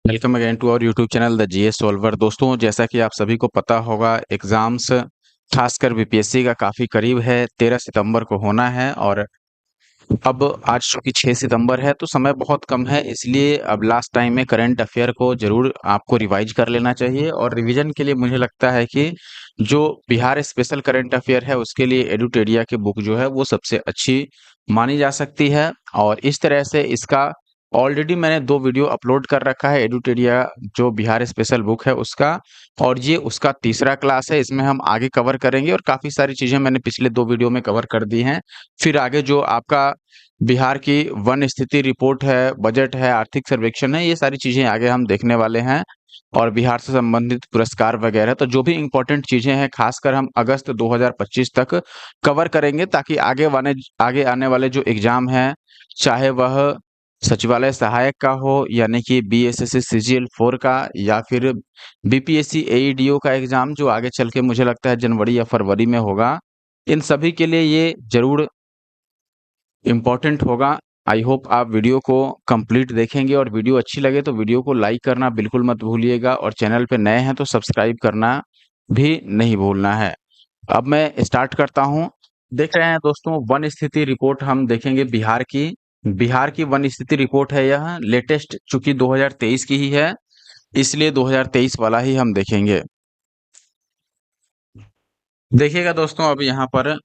Welcome again to our YouTube channel the GS solver. दोस्तों, जैसा कि आप सभी को पता होगा, एग्जाम्स खासकर बीपीएससी का काफ़ी करीब है। 13 सितंबर को होना है और अब आज चूंकि 6 सितंबर है तो समय बहुत कम है, इसलिए अब लास्ट टाइम में करंट अफेयर को जरूर आपको रिवाइज कर लेना चाहिए। और रिवीजन के लिए मुझे लगता है कि जो बिहार स्पेशल करंट अफेयर है उसके लिए एडुटेरिया की बुक जो है वो सबसे अच्छी मानी जा सकती है। और इस तरह से इसका ऑलरेडी मैंने 2 वीडियो अपलोड कर रखा है, एडुटेरिया जो बिहार स्पेशल बुक है उसका, और ये उसका तीसरा क्लास है। इसमें हम आगे कवर करेंगे और काफ़ी सारी चीज़ें मैंने पिछले 2 वीडियो में कवर कर दी हैं। फिर आगे जो आपका बिहार की वन स्थिति रिपोर्ट है, बजट है, आर्थिक सर्वेक्षण है, ये सारी चीज़ें आगे हम देखने वाले हैं। और बिहार से संबंधित पुरस्कार वगैरह, तो जो भी इम्पोर्टेंट चीज़ें हैं खासकर हम अगस्त 2025 तक कवर करेंगे, ताकि आगे आने वाले जो एग्ज़ाम हैं, चाहे वह सचिवालय सहायक का हो यानी कि बीएसएससी सीजीएल 4 का, या फिर बीपीएससी एईडीओ का एग्ज़ाम जो आगे चल के मुझे लगता है जनवरी या फरवरी में होगा। इन सभी के लिए ये ज़रूर इम्पोर्टेंट होगा। आई होप आप वीडियो को कंप्लीट देखेंगे, और वीडियो अच्छी लगे तो वीडियो को लाइक करना बिल्कुल मत भूलिएगा, और चैनल पे नए हैं तो सब्सक्राइब करना भी नहीं भूलना है। अब मैं स्टार्ट करता हूँ। देख रहे हैं दोस्तों, वन स्थिति रिपोर्ट हम देखेंगे बिहार की। बिहार की वन स्थिति रिपोर्ट है यह, लेटेस्ट चूंकि 2023 की ही है, इसलिए 2023 वाला ही हम देखेंगे। देखिएगा दोस्तों, अब यहाँ पर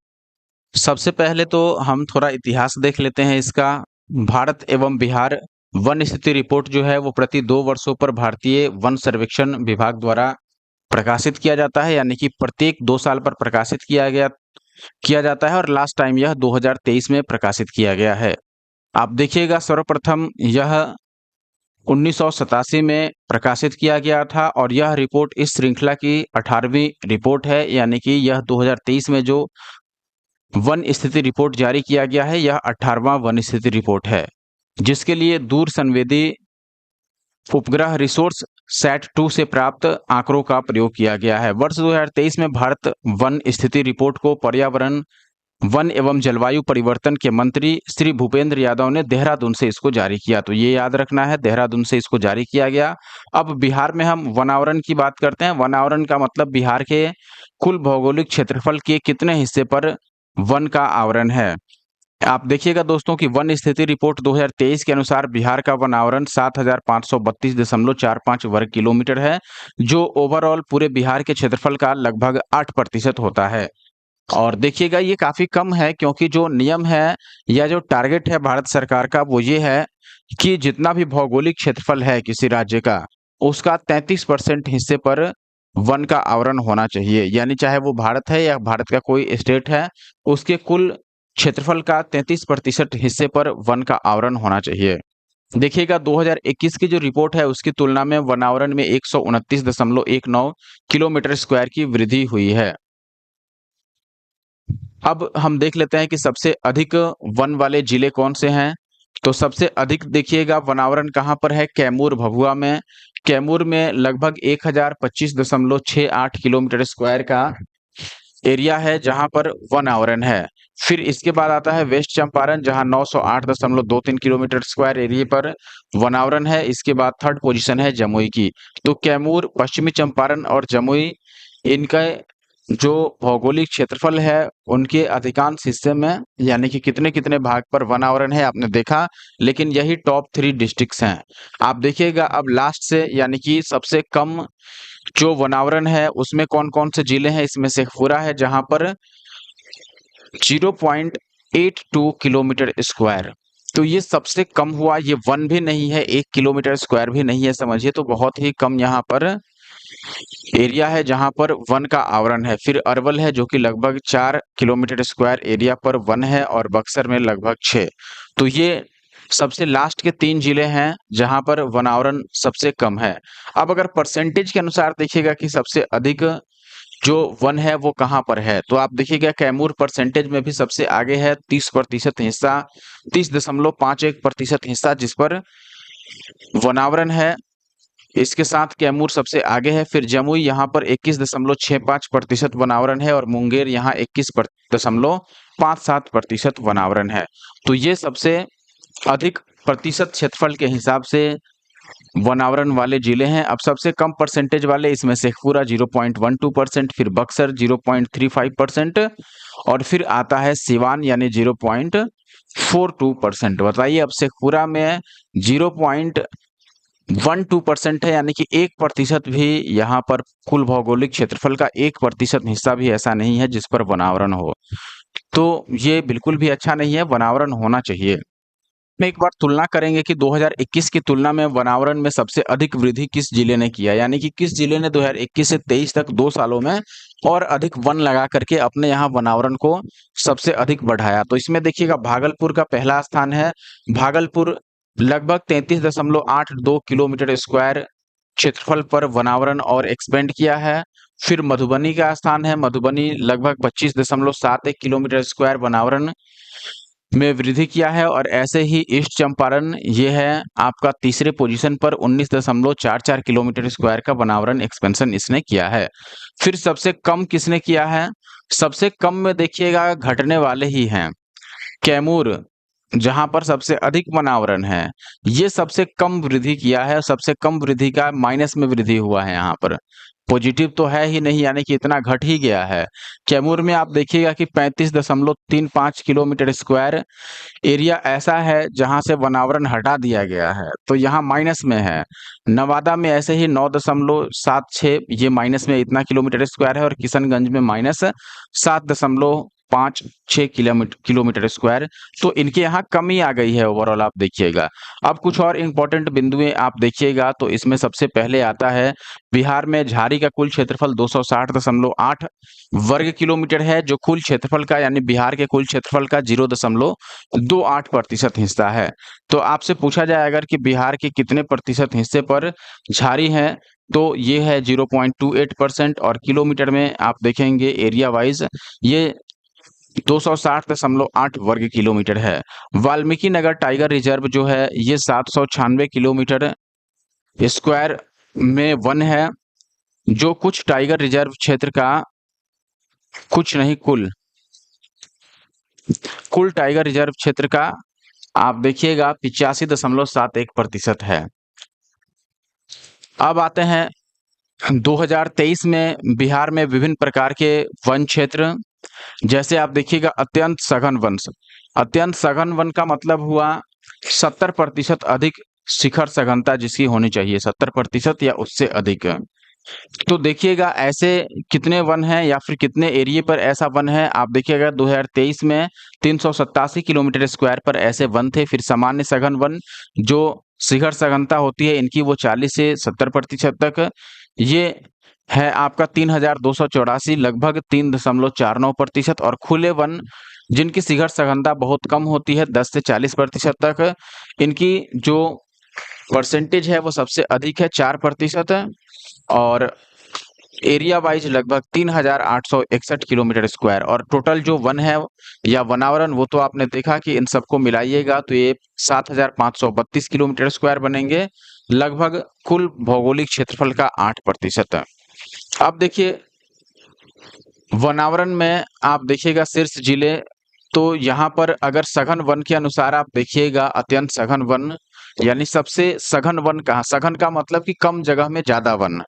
सबसे पहले तो हम थोड़ा इतिहास देख लेते हैं इसका। भारत एवं बिहार वन स्थिति रिपोर्ट जो है वो प्रति 2 वर्षों पर भारतीय वन सर्वेक्षण विभाग द्वारा प्रकाशित किया जाता है, यानी कि प्रत्येक 2 साल पर प्रकाशित किया जाता है, और लास्ट टाइम यह 2023 में प्रकाशित किया गया है। आप देखिएगा, सर्वप्रथम यह 1987 में प्रकाशित किया गया था, और यह रिपोर्ट इस श्रृंखला की 18वीं रिपोर्ट है, यानी कि यह 2023 में जो वन स्थिति रिपोर्ट जारी किया गया है यह 18वां वन स्थिति रिपोर्ट है, जिसके लिए दूर संवेदी उपग्रह रिसोर्स सैट 2 से प्राप्त आंकड़ों का प्रयोग किया गया है। वर्ष 2023 में भारत वन स्थिति रिपोर्ट को पर्यावरण, वन एवं जलवायु परिवर्तन के मंत्री श्री भूपेंद्र यादव ने देहरादून से इसको जारी किया, तो ये याद रखना है, देहरादून से इसको जारी किया गया। अब बिहार में हम वनावरण की बात करते हैं। वनावरण का मतलब बिहार के कुल भौगोलिक क्षेत्रफल के कितने हिस्से पर वन का आवरण है। आप देखिएगा दोस्तों कि वन स्थिति रिपोर्ट 2023 के अनुसार बिहार का वन आवरण 7,532.45 वर्ग किलोमीटर है, जो ओवरऑल पूरे बिहार के क्षेत्रफल का लगभग 8% होता है। और देखिएगा, ये काफी कम है, क्योंकि जो नियम है या जो टारगेट है भारत सरकार का वो ये है कि जितना भी भौगोलिक क्षेत्रफल है किसी राज्य का, उसका 33% हिस्से पर वन का आवरण होना चाहिए। यानी चाहे वो भारत है या भारत का कोई स्टेट है, उसके कुल क्षेत्रफल का 33% हिस्से पर वन का आवरण होना चाहिए। देखिएगा, 2021 की जो रिपोर्ट है उसकी तुलना में वनावरण में 129.19 किलोमीटर स्क्वायर की वृद्धि हुई है। अब हम देख लेते हैं कि सबसे अधिक वन वाले जिले कौन से हैं। तो सबसे अधिक देखिएगा वनावरण कहाँ पर है, कैमूर भभुआ में। कैमूर में लगभग 1025.68 किलोमीटर स्क्वायर का एरिया है जहां पर वन आवरण है। फिर इसके बाद आता है वेस्ट चंपारण, जहां 908.23 किलोमीटर स्क्वायर एरिया पर वन आवरण है। इसके बाद थर्ड पोजीशन है जमुई की। तो कैमूर, पश्चिमी चंपारण और जमुई, इनका जो भौगोलिक क्षेत्रफल है उनके अधिकांश हिस्से में, यानी कि कितने कितने भाग पर वन आवरण है आपने देखा, लेकिन यही टॉप 3 डिस्ट्रिक्ट्स हैं। आप देखिएगा अब लास्ट से, यानी कि सबसे कम जो वनावरण है उसमें कौन कौन से जिले हैं। इसमें शेखपुरा है जहां पर 0.82 किलोमीटर स्क्वायर, तो ये सबसे कम हुआ। ये वन भी नहीं है, 1 किलोमीटर स्क्वायर भी नहीं है, समझिए, तो बहुत ही कम यहाँ पर एरिया है जहां पर वन का आवरण है। फिर अरवल है जो कि लगभग 4 किलोमीटर स्क्वायर एरिया पर वन है, और बक्सर में लगभग 6। तो ये सबसे लास्ट के 3 जिले हैं जहां पर वन आवरण सबसे कम है। अब अगर परसेंटेज के अनुसार देखिएगा कि सबसे अधिक जो वन है वो कहाँ पर है, तो आप देखिएगा कैमूर परसेंटेज में भी सबसे आगे है, 30% हिस्सा, 30.51% हिस्सा जिस पर वनावरण है। इसके साथ कैमूर सबसे आगे है। फिर जमुई यहाँ पर 21.65% वनावरण है, और मुंगेर यहाँ 21.57% वनावरण है। तो ये सबसे अधिक प्रतिशत क्षेत्रफल के हिसाब से वनावरण वाले जिले हैं। अब सबसे कम परसेंटेज वाले इसमें शेखपुरा 0.12%, फिर बक्सर 0.35% और फिर आता है सिवान यानी 0.42%। बताइए अब शेखपुरा में 0.12% है, यानी कि 1% भी यहाँ पर कुल भौगोलिक क्षेत्रफल का 1% हिस्सा भी ऐसा नहीं है जिस पर वनावरण हो। तो ये बिल्कुल भी अच्छा नहीं है, वनावरण होना चाहिए। में एक बार तुलना करेंगे कि 2021 की तुलना में वनावरण में सबसे अधिक वृद्धि किस जिले ने किया, यानी कि किस जिले ने 2021 से 23 तक 2 सालों में और अधिक वन लगा करके अपने यहाँ वनावरण को सबसे अधिक बढ़ाया। तो इसमें देखिएगा भागलपुर का पहला स्थान है। भागलपुर लगभग 33.82 किलोमीटर स्क्वायर क्षेत्रफल पर वनावरण और एक्सपेंड किया है। फिर मधुबनी का स्थान है। मधुबनी लगभग 25.71 किलोमीटर स्क्वायर वनावरण में वृद्धि किया है। और ऐसे ही ईस्ट चंपारण ये है आपका तीसरे पोजीशन पर 19.44 किलोमीटर स्क्वायर का वनावरण एक्सपेंशन इसने किया है। फिर सबसे कम किसने किया है? सबसे कम में देखिएगा घटने वाले ही हैं कैमूर, जहां पर सबसे अधिक वनावरण है, ये सबसे कम वृद्धि किया है। सबसे कम वृद्धि का माइनस में वृद्धि हुआ है यहाँ पर, पॉजिटिव तो है ही नहीं, यानी कि इतना घट ही गया है। कैमूर में आप देखिएगा कि 35.35 किलोमीटर स्क्वायर एरिया ऐसा है जहां से वनावरण हटा दिया गया है, तो यहाँ माइनस में है। नवादा में ऐसे ही 9.76 ये माइनस में इतना किलोमीटर स्क्वायर है। और किशनगंज में -7.56 किलोमीटर स्क्वायर। तो इनके यहाँ कमी आ गई है ओवरऑल, आप देखिएगा। अब कुछ और इंपॉर्टेंट बिंदुएं आप देखिएगा तो इसमें सबसे पहले आता है बिहार में झाड़ी का कुल क्षेत्रफल 260.8 वर्ग किलोमीटर है, जो कुल क्षेत्रफल का यानी बिहार के कुल क्षेत्रफल का 0.28% हिस्सा है। तो आपसे पूछा जाए अगर कि बिहार के कितने प्रतिशत हिस्से पर झाड़ी है, तो ये है 0.28%। और किलोमीटर में आप देखेंगे एरिया वाइज ये 260.8 वर्ग किलोमीटर है। वाल्मीकि नगर टाइगर रिजर्व जो है ये 796 किलोमीटर स्क्वायर में वन है, जो कुछ टाइगर रिजर्व क्षेत्र का कुछ नहीं कुल टाइगर रिजर्व क्षेत्र का आप देखिएगा 85.71% है। अब आते हैं 2023 में बिहार में विभिन्न प्रकार के वन क्षेत्र, जैसे आप देखिएगा अत्यंत सघन वन। अत्यंत सघन वन का मतलब हुआ 70% अधिक शिखर सघनता जिसकी होनी चाहिए, 70% या उससे अधिक। तो देखिएगा ऐसे कितने वन हैं या फिर कितने एरिया पर ऐसा वन है। आप देखिएगा 2023 में 387 किलोमीटर स्क्वायर पर ऐसे वन थे। फिर सामान्य सघन वन जो शिखर सघनता होती है इनकी वो 40 से 70% तक, ये है आपका 3284 लगभग 3.49%। और खुले वन जिनकी शिखर सघनता बहुत कम होती है 10 से 40% तक, इनकी जो परसेंटेज है वो सबसे अधिक है 4%। और एरिया वाइज लगभग 3861 किलोमीटर स्क्वायर। और टोटल जो वन है या वनावरण वो तो आपने देखा कि इन सबको मिलाइएगा तो ये 7532 किलोमीटर स्क्वायर बनेंगे, लगभग कुल भौगोलिक क्षेत्रफल का 8%। अब देखिए वनावरण में आप देखिएगा शीर्ष जिले, तो यहाँ पर अगर सघन वन के अनुसार आप देखिएगा अत्यंत सघन वन यानी सबसे सघन वन कहाँ, सघन का मतलब कि कम जगह में ज्यादा वन,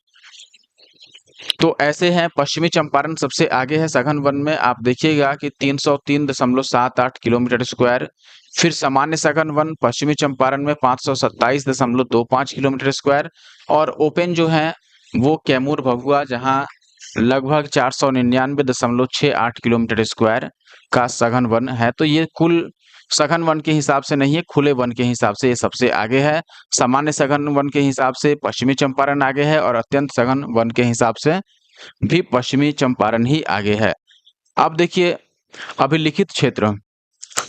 तो ऐसे हैं पश्चिमी चंपारण सबसे आगे है सघन वन में। आप देखिएगा कि 303.78 किलोमीटर स्क्वायर। फिर सामान्य सघन वन पश्चिमी चंपारण में 527.25 किलोमीटर स्क्वायर। और ओपन जो है वो कैमूर भभुआ, जहां लगभग 499.68 किलोमीटर स्क्वायर का सघन वन है। तो ये कुल सघन वन के हिसाब से नहीं है, खुले वन के हिसाब से ये सबसे आगे है। सामान्य सघन वन के हिसाब से पश्चिमी चंपारण आगे है और अत्यंत सघन वन के हिसाब से भी पश्चिमी चंपारण ही आगे है। अब देखिए अभिलिखित क्षेत्र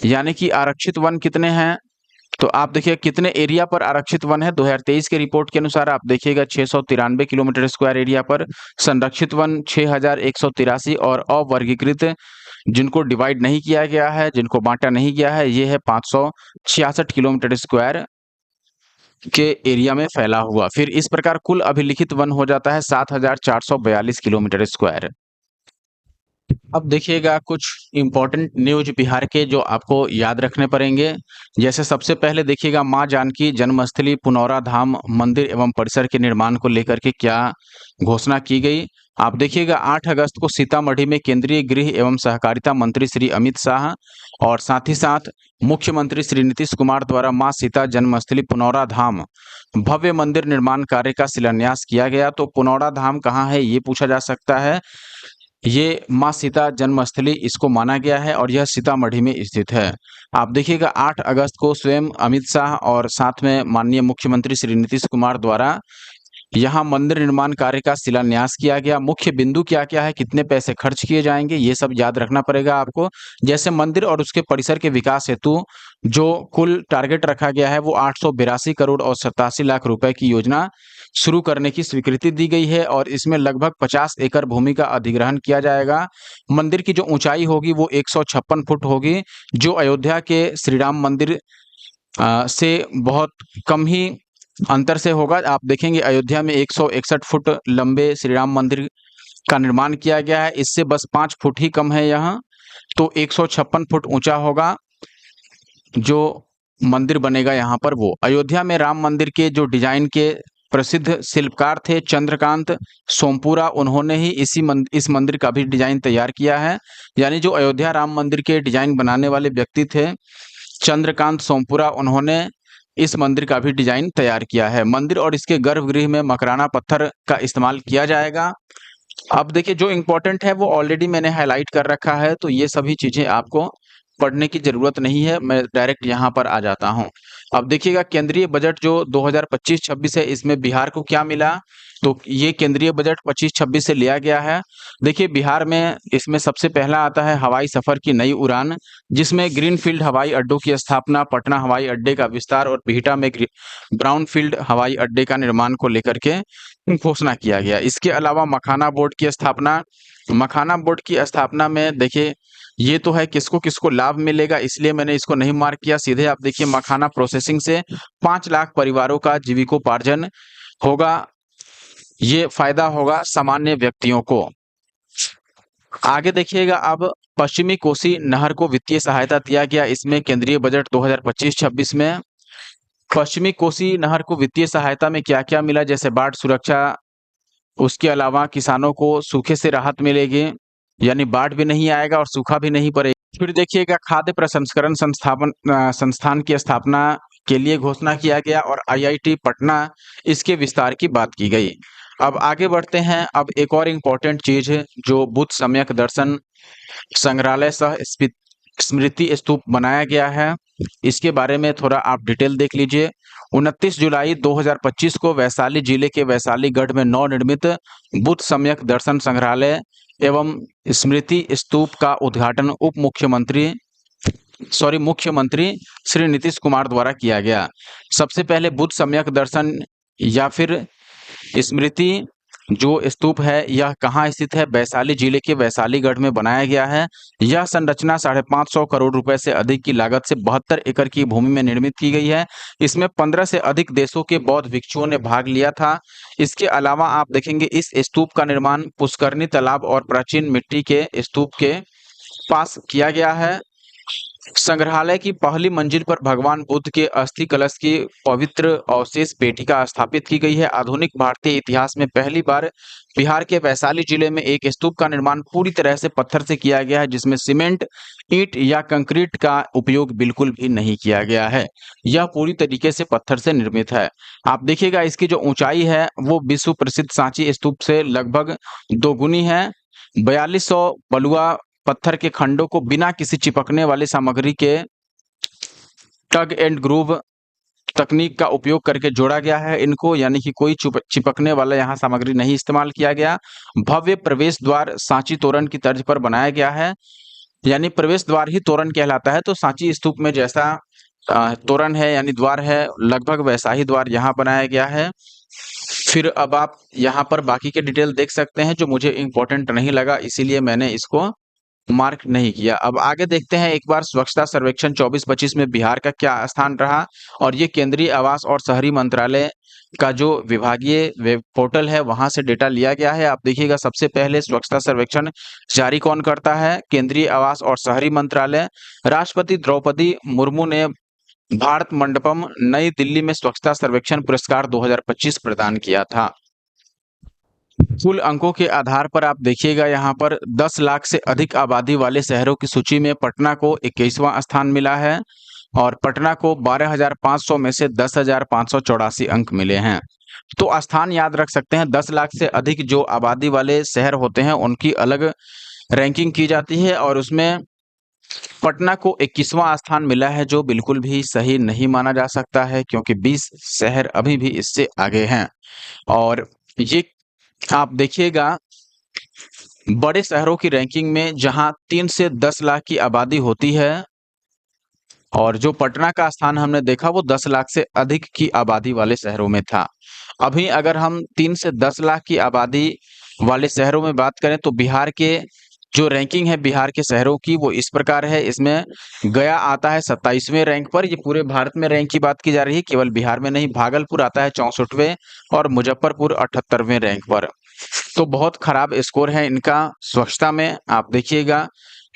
यानी कि आरक्षित वन कितने हैं, तो आप देखिए कितने एरिया पर आरक्षित वन है। 2023 के रिपोर्ट के अनुसार आप देखिएगा 693 किलोमीटर स्क्वायर एरिया पर। संरक्षित वन 6183 और अवर्गीकृत जिनको डिवाइड नहीं किया गया है, जिनको बांटा नहीं गया है, ये है 566 किलोमीटर स्क्वायर के एरिया में फैला हुआ। फिर इस प्रकार कुल अभिलिखित वन हो जाता है 7442 किलोमीटर स्क्वायर। अब देखिएगा कुछ इम्पोर्टेंट न्यूज़ बिहार के जो आपको याद रखने पड़ेंगे। जैसे सबसे पहले देखिएगा माँ जानकी जन्मस्थली पुनौरा धाम मंदिर एवं परिसर के निर्माण को लेकर के क्या घोषणा की गई। आप देखिएगा 8 अगस्त को सीतामढ़ी में केंद्रीय गृह एवं सहकारिता मंत्री श्री अमित शाह और साथ ही साथ मुख्यमंत्री श्री नीतीश कुमार द्वारा माँ सीता जन्मस्थली पुनौरा धाम भव्य मंदिर निर्माण कार्य का शिलान्यास किया गया। तो पुनौरा धाम कहाँ है ये पूछा जा सकता है। ये माँ सीता जन्मस्थली इसको माना गया है और यह सीतामढ़ी में स्थित है। आप देखिएगा 8 अगस्त को स्वयं अमित शाह और साथ में माननीय मुख्यमंत्री श्री नीतीश कुमार द्वारा यहाँ मंदिर निर्माण कार्य का शिलान्यास किया गया। मुख्य बिंदु क्या-क्या है, कितने पैसे खर्च किए जाएँगे, ये सब याद रखना पड़ेगा आपको। जैसे मंदिर और उसके परिसर के विकास हेतु जो कुल टारगेट रखा गया है वो 882 करोड़ और 87 लाख रुपए की योजना शुरू करने की स्वीकृति दी गई है और इसमें लगभग 50 एकड़ भूमि का अधिग्रहण किया जाएगा। मंदिर की जो ऊंचाई होगी वो 156 फुट होगी, जो अयोध्या के श्री राम मंदिर से बहुत कम ही अंतर से होगा। आप देखेंगे अयोध्या में 161 फुट लंबे श्री राम मंदिर का निर्माण किया गया है, इससे बस 5 फुट ही कम है यहाँ। तो 156 फुट ऊंचा होगा जो मंदिर बनेगा यहाँ पर वो। अयोध्या में राम मंदिर के जो डिजाइन के प्रसिद्ध शिल्पकार थे चंद्रकांत सोमपुरा, उन्होंने ही इस मंदिर का भी डिजाइन तैयार किया है। यानी जो अयोध्या राम मंदिर के डिजाइन बनाने वाले व्यक्ति थे चंद्रकांत सोमपुरा, उन्होंने इस मंदिर का भी डिजाइन तैयार किया है। मंदिर और इसके गर्भगृह में मकराना पत्थर का इस्तेमाल किया जाएगा। अब देखिए जो इम्पोर्टेंट है वो ऑलरेडी मैंने हाईलाइट कर रखा है, तो ये सभी चीजें आपको पढ़ने की जरूरत नहीं है, मैं डायरेक्ट यहाँ पर आ जाता हूँ। अब देखिएगा केंद्रीय बजट जो 2025-26 है इसमें बिहार को क्या मिला, तो ये केंद्रीय बजट 25-26 से लिया गया है। देखिए बिहार में इसमें सबसे पहला आता है हवाई सफर की नई उड़ान, जिसमें ग्रीनफील्ड हवाई अड्डों की स्थापना, पटना हवाई अड्डे का विस्तार और बिहटा में ब्राउनफील्ड हवाई अड्डे का निर्माण को लेकर के घोषणा किया गया। इसके अलावा मखाना बोर्ड की स्थापना, मखाना बोर्ड की स्थापना में देखिए ये तो है किसको किसको लाभ मिलेगा, इसलिए मैंने इसको नहीं मार्क किया। सीधे आप देखिए मखाना प्रोसेसिंग से 5 लाख परिवारों का जीविकोपार्जन होगा, ये फायदा होगा सामान्य व्यक्तियों को। आगे देखिएगा अब पश्चिमी कोसी नहर को वित्तीय सहायता दिया गया। इसमें केंद्रीय बजट 2025-26 में पश्चिमी कोसी नहर को वित्तीय सहायता में क्या-क्या मिला, जैसे बाढ़ सुरक्षा, उसके अलावा किसानों को सूखे से राहत मिलेगी, यानी बाढ़ भी नहीं आएगा और सूखा भी नहीं पड़ेगा। फिर देखिएगा खाद्य प्रसंस्करण संस्थान की स्थापना के लिए घोषणा किया गया और आईआईटी पटना इसके विस्तार की बात की गई। अब आगे बढ़ते हैं। अब एक और इम्पोर्टेंट चीज है जो बुद्ध सम्यक दर्शन संग्रहालय सह स्मृति स्तूप बनाया गया है, इसके बारे में थोड़ा आप डिटेल देख लीजिए। 29 जुलाई 2025 को वैशाली जिले के वैशालीगढ़ में नवनिर्मित बुद्ध सम्यक दर्शन संग्रहालय एवं स्मृति स्तूप का उद्घाटन मुख्यमंत्री श्री नीतीश कुमार द्वारा किया गया। सबसे पहले बुद्ध सम्यक दर्शन या फिर स्मृति जो स्तूप है यह कहाँ स्थित है, वैशाली जिले के वैशालीगढ़ में बनाया गया है। यह संरचना 550 करोड़ रुपए से अधिक की लागत से 72 एकड़ की भूमि में निर्मित की गई है। इसमें 15 से अधिक देशों के बौद्ध भिक्षुओं ने भाग लिया था। इसके अलावा आप देखेंगे इस स्तूप का निर्माण पुष्करनी तालाब और प्राचीन मिट्टी के स्तूप के पास किया गया है। संग्रहालय की पहली मंजिल पर भगवान बुद्ध के अस्थि कलश की पवित्र अवशेष पेटिका स्थापित की गई है। आधुनिक भारतीय इतिहास में पहली बार बिहार के वैशाली जिले में एक स्तूप का निर्माण पूरी तरह से पत्थर से किया गया है, जिसमें सीमेंट, ईंट या कंक्रीट का उपयोग बिल्कुल भी नहीं किया गया है। यह पूरी तरीके से पत्थर से निर्मित है। आप देखिएगा इसकी जो ऊंचाई है वो विश्व प्रसिद्ध सांची स्तूप से लगभग दोगुनी है। 4200 बलुआ पत्थर के खंडों को बिना किसी चिपकने वाली सामग्री के टग एंड ग्रूव तकनीक का उपयोग करके जोड़ा गया है इनको, यानी कि कोई चिपकने वाला यहाँ सामग्री नहीं इस्तेमाल किया गया। भव्य प्रवेश द्वार सांची तोरण की तर्ज पर बनाया गया है, यानी प्रवेश द्वार ही तोरण कहलाता है। तो सांची स्तूप में जैसा तोरण है यानी द्वार है, लगभग वैसा ही द्वार यहाँ बनाया गया है। फिर अब आप यहाँ पर बाकी के डिटेल देख सकते हैं, जो मुझे इम्पोर्टेंट नहीं लगा इसीलिए मैंने इसको मार्क नहीं किया। अब आगे देखते हैं एक बार स्वच्छता सर्वेक्षण 24-25 में बिहार का क्या स्थान रहा, और ये केंद्रीय आवास और शहरी मंत्रालय का जो विभागीय वेब पोर्टल है वहां से डेटा लिया गया है। आप देखिएगा सबसे पहले स्वच्छता सर्वेक्षण जारी कौन करता है? केंद्रीय आवास और शहरी मंत्रालय। राष्ट्रपति द्रौपदी मुर्मू ने भारत मंडपम नई दिल्ली में स्वच्छता सर्वेक्षण पुरस्कार 2025 प्रदान किया था। कुल अंकों के आधार पर आप देखिएगा यहाँ पर 10 लाख से अधिक आबादी वाले शहरों की सूची में पटना को 21वां स्थान मिला है और पटना को 12,500 में से 10,584 अंक मिले हैं। तो स्थान याद रख सकते हैं, 10 लाख से अधिक जो आबादी वाले शहर होते हैं उनकी अलग रैंकिंग की जाती है और उसमें पटना को 21वां स्थान मिला है, जो बिल्कुल भी सही नहीं माना जा सकता है क्योंकि 20 शहर अभी भी इससे आगे हैं। और ये आप देखिएगा बड़े शहरों की रैंकिंग में जहां 3 से 10 लाख की आबादी होती है और जो पटना का स्थान हमने देखा वो 10 लाख से अधिक की आबादी वाले शहरों में था। अभी अगर हम 3 से 10 लाख की आबादी वाले शहरों में बात करें तो बिहार के जो रैंकिंग है बिहार के शहरों की वो इस प्रकार है। इसमें गया आता है 27वें रैंक पर। ये पूरे भारत में रैंक की बात की जा रही है, केवल बिहार में नहीं। भागलपुर आता है 64वें और मुजफ्फरपुर 78वें रैंक पर। तो बहुत खराब स्कोर है इनका स्वच्छता में। आप देखिएगा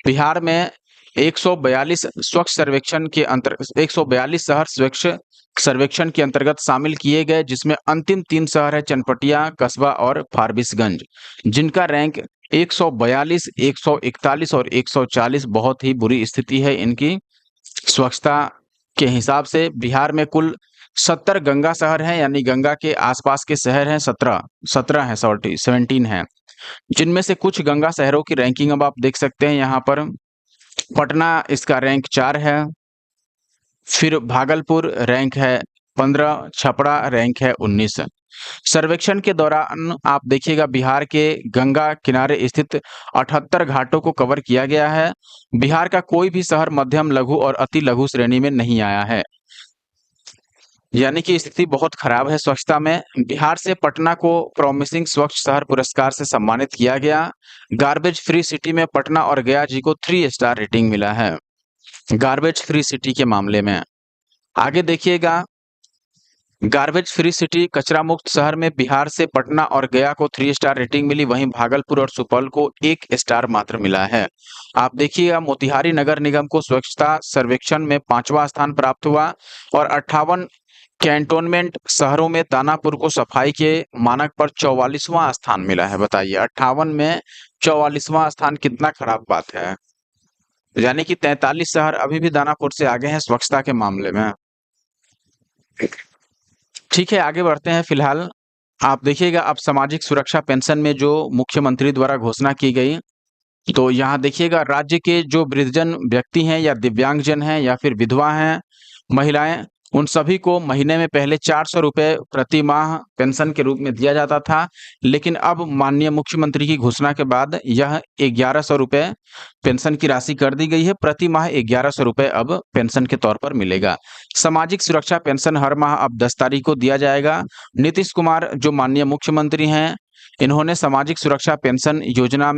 बिहार में 142 स्वच्छ सर्वेक्षण के अंतर्गत 142 शहर स्वच्छ सर्वेक्षण के अंतर्गत शामिल किए गए, जिसमें अंतिम 3 शहर है चनपटिया, कस्बा और फारबिसगंज, जिनका रैंक 142, 141 और 140 बहुत ही बुरी स्थिति है इनकी स्वच्छता के हिसाब से। बिहार में कुल 70 गंगा शहर हैं, यानी गंगा के आसपास के शहर हैं 17 हैं, 17 हैं, जिनमें से कुछ गंगा शहरों की रैंकिंग अब आप देख सकते हैं यहाँ पर। पटना इसका रैंक 4 है, फिर भागलपुर रैंक है 15, छपरा रैंक है 19। सर्वेक्षण के दौरान आप देखिएगा बिहार के गंगा किनारे स्थित 78 घाटों को कवर किया गया है। बिहार का कोई भी शहर मध्यम लघु और अति लघु श्रेणी में नहीं आया है, यानी कि स्थिति बहुत खराब है स्वच्छता में। बिहार से पटना को प्रॉमिसिंग स्वच्छ शहर पुरस्कार से सम्मानित किया गया। गार्बेज फ्री सिटी में पटना और गया जी को 3 स्टार रेटिंग मिला है गार्बेज फ्री सिटी के मामले में। आगे देखिएगा गार्बेज फ्री सिटी कचरा मुक्त शहर में बिहार से पटना और गया को 3 स्टार रेटिंग मिली, वहीं भागलपुर और सुपौल को 1 स्टार मात्र मिला है। आप देखिएगा मोतिहारी नगर निगम को स्वच्छता सर्वेक्षण में 5वां स्थान प्राप्त हुआ और 58 कैंटोनमेंट शहरों में दानापुर को सफाई के मानक पर 44वां स्थान मिला है। बताइए 58 में 44वां स्थान कितना खराब बात है। यानी कि 43 शहर अभी भी दानापुर से आगे हैं स्वच्छता के मामले में। ठीक है, आगे बढ़ते हैं। फिलहाल आप देखिएगा अब सामाजिक सुरक्षा पेंशन में जो मुख्यमंत्री द्वारा घोषणा की गई, तो यहाँ देखिएगा राज्य के जो वृद्धजन व्यक्ति हैं या दिव्यांगजन हैं या फिर विधवा हैं महिलाएं, उन सभी को महीने में पहले 400 रुपये प्रति माह पेंशन के रूप में दिया जाता था, लेकिन अब माननीय मुख्यमंत्री की घोषणा के बाद यह 1100 रुपये पेंशन की राशि कर दी गई है। प्रति माह 1100 रुपये अब पेंशन के तौर पर मिलेगा। सामाजिक सुरक्षा पेंशन हर माह अब 10 तारीख को दिया जाएगा। नीतीश कुमार जो माननीय मुख्यमंत्री हैं, इन्होंने सामाजिक सुरक्षा पेंशन योजना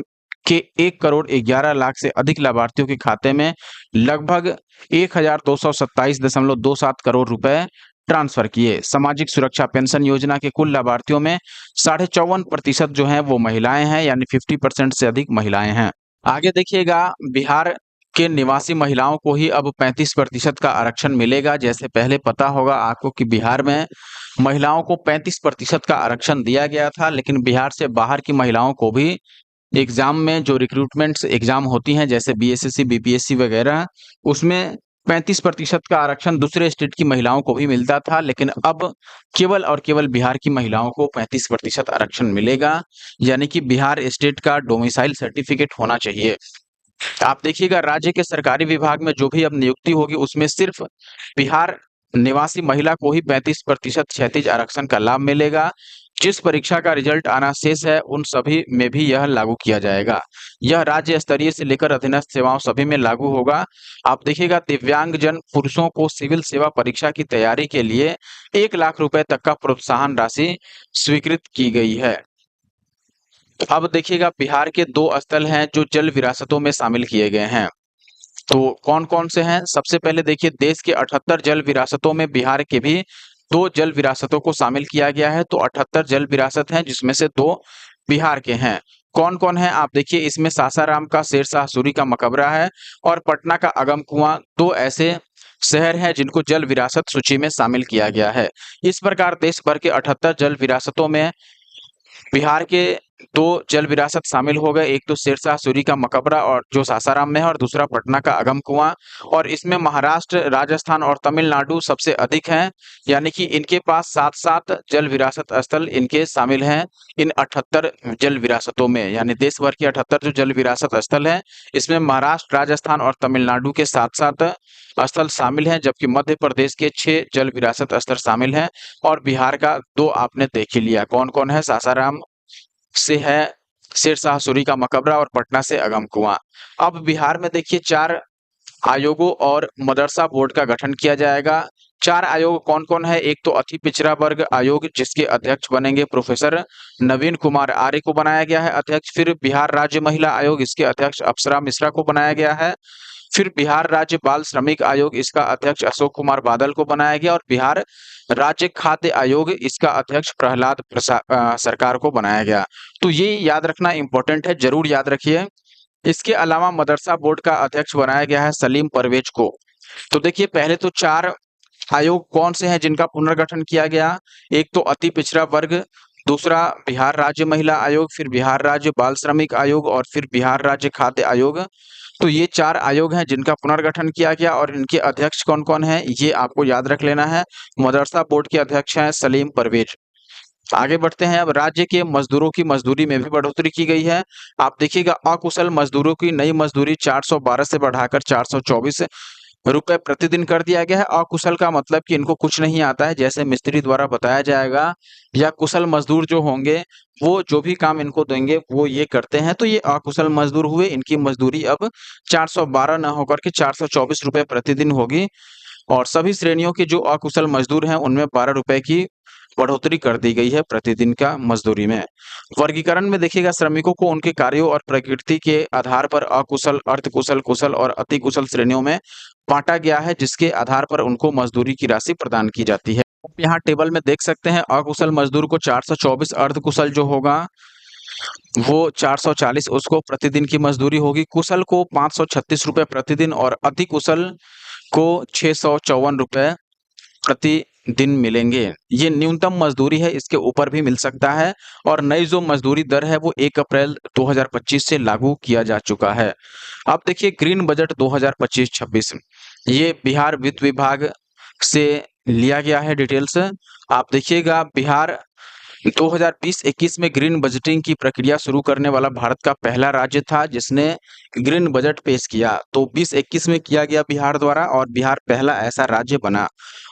के 1 करोड़ 11 लाख से अधिक लाभार्थियों के खाते में लगभग 1227.27 करोड़ रुपए ट्रांसफर किए। सामाजिक सुरक्षा पेंशन योजना के कुल लाभार्थियों में 54.54% जो हैं वो महिलाएं हैं, यानी 50% से अधिक महिलाएं हैं। आगे देखिएगा बिहार के निवासी महिलाओं को ही अब 35% का आरक्षण मिलेगा। जैसे पहले पता होगा आपको कि बिहार में महिलाओं को 35% का आरक्षण दिया गया था, लेकिन बिहार से बाहर की महिलाओं को भी एग्जाम में जो रिक्रूटमेंट्स एग्जाम होती हैं जैसे बीएसएससी, बीपीएससी वगैरह, उसमें 35% का आरक्षण दूसरे स्टेट की महिलाओं को भी मिलता था, लेकिन अब केवल और केवल बिहार की महिलाओं को 35% आरक्षण मिलेगा। यानी कि बिहार स्टेट का डोमिसाइल सर्टिफिकेट होना चाहिए। आप देखिएगा राज्य के सरकारी विभाग में जो भी अब नियुक्ति होगी उसमें सिर्फ बिहार निवासी महिला को ही 35% क्षैतिज आरक्षण का लाभ मिलेगा। जिस परीक्षा का रिजल्ट आना शेष है उन सभी में भी यह लागू किया जाएगा। यह राज्य स्तरीय से लेकर अधीनस्थ सेवाओं सभी में लागू होगा। आप देखिएगा दिव्यांगजन पुरुषों को सिविल सेवा परीक्षा की तैयारी के लिए 1 लाख रुपए तक का प्रोत्साहन राशि स्वीकृत की गई है। अब देखिएगा बिहार के 2 स्थल हैं जो जल विरासतों में शामिल किए गए हैं। तो कौन कौन से हैं? सबसे पहले देखिए देश के 78 जल विरासतों में बिहार के भी 2 जल विरासतों को शामिल किया गया है। तो 78 जल विरासत हैं जिसमें से 2 बिहार के हैं। कौन-कौन है आप देखिए, इसमें सासाराम का शेरशाह सूरी का मकबरा है और पटना का अगम कुआं, 2 ऐसे शहर हैं जिनको जल विरासत सूची में शामिल किया गया है। इस प्रकार देश भर के 78 जल विरासतों में बिहार के 2 जल विरासत शामिल हो गए। एक तो शेरशाह सूरी का मकबरा और जो सासाराम में है, और दूसरा पटना का अगम कुआं। और इसमें महाराष्ट्र, राजस्थान और तमिलनाडु सबसे अधिक हैं, यानी कि इनके पास 7-7 जल विरासत स्थल इनके शामिल हैं इन 78 जल विरासतों में। यानी देश भर के 78 जो जल विरासत स्थल हैं, इसमें महाराष्ट्र, राजस्थान और तमिलनाडु के 7-7 स्थल शामिल हैं, जबकि मध्य प्रदेश के 6 जल विरासत स्थल शामिल हैं और बिहार का 2 आपने देख ही लिया। कौन-कौन है? सासाराम से है शेरशाह सूरी का मकबरा और पटना से अगम कुआं। अब बिहार में देखिए 4 आयोगों और मदरसा बोर्ड का गठन किया जाएगा। 4 आयोग कौन-कौन है? एक तो अति पिछड़ा वर्ग आयोग, जिसके अध्यक्ष बनेंगे प्रोफेसर नवीन कुमार आर्य को बनाया गया है अध्यक्ष। फिर बिहार राज्य महिला आयोग, इसके अध्यक्ष अप्सरा मिश्रा को बनाया गया है। फिर बिहार राज्य बाल श्रमिक आयोग, इसका अध्यक्ष अशोक कुमार बादल को बनाया गया। और बिहार राज्य खाद्य आयोग, इसका अध्यक्ष सरकार को बनाया गया। तो ये याद रखना इम्पोर्टेंट है, जरूर याद रखिए। इसके अलावा मदरसा बोर्ड का अध्यक्ष बनाया गया है सलीम परवेज को। तो देखिए, पहले तो 4 आयोग कौन से हैं जिनका पुनर्गठन किया गया? एक तो अति पिछड़ा वर्ग, दूसरा बिहार राज्य महिला आयोग, फिर बिहार राज्य बाल श्रमिक आयोग और फिर बिहार राज्य खाद्य आयोग। तो ये 4 आयोग हैं जिनका पुनर्गठन किया गया और इनके अध्यक्ष कौन-कौन हैं, ये आपको याद रख लेना है। मदरसा बोर्ड के अध्यक्ष हैं सलीम परवेज। आगे बढ़ते हैं। अब राज्य के मजदूरों की मजदूरी में भी बढ़ोतरी की गई है। आप देखिएगा, अकुशल मजदूरों की नई मजदूरी 412 से बढ़ाकर 424 रुपए प्रतिदिन कर दिया गया है। अकुशल का मतलब कि इनको कुछ नहीं आता है, जैसे मिस्त्री द्वारा बताया जाएगा, या कुशल मजदूर जो होंगे वो जो भी काम इनको देंगे वो ये करते हैं, तो ये अकुशल मजदूर हुए। इनकी मजदूरी अब 412 न होकर के 424 रुपए प्रतिदिन होगी। और सभी श्रेणियों के जो अकुशल मजदूर हैं उनमें 12 रुपए की बढ़ोतरी कर दी गई है प्रतिदिन का मजदूरी में। वर्गीकरण में देखिएगा, श्रमिकों को उनके कार्यों और प्रकृति के आधार पर अकुशल, अर्धकुशल, कुशल और अति कुशल श्रेणियों में बांटा गया है, जिसके आधार पर उनको मजदूरी की राशि प्रदान की जाती है। आप यहाँ टेबल में देख सकते हैं, अकुशल मजदूर को 424, अर्धकुशल जो होगा वो 440 उसको प्रतिदिन की मजदूरी होगी। कुशल को 536 रुपए प्रतिदिन और अति कुशल को 654 रुपए प्रतिदिन मिलेंगे। ये न्यूनतम मजदूरी है, इसके ऊपर भी मिल सकता है। और नई जो मजदूरी दर है वो 1 अप्रैल 2025 से लागू किया जा चुका है। अब देखिए, ग्रीन बजट 2025-26 ये बिहार वित्त विभाग से लिया गया है डिटेल्स। आप देखिएगा, बिहार 2020-21 में ग्रीन बजटिंग की प्रक्रिया शुरू करने वाला भारत का पहला राज्य था जिसने ग्रीन बजट पेश किया। तो 20-21 में किया गया बिहार द्वारा और बिहार पहला ऐसा राज्य बना।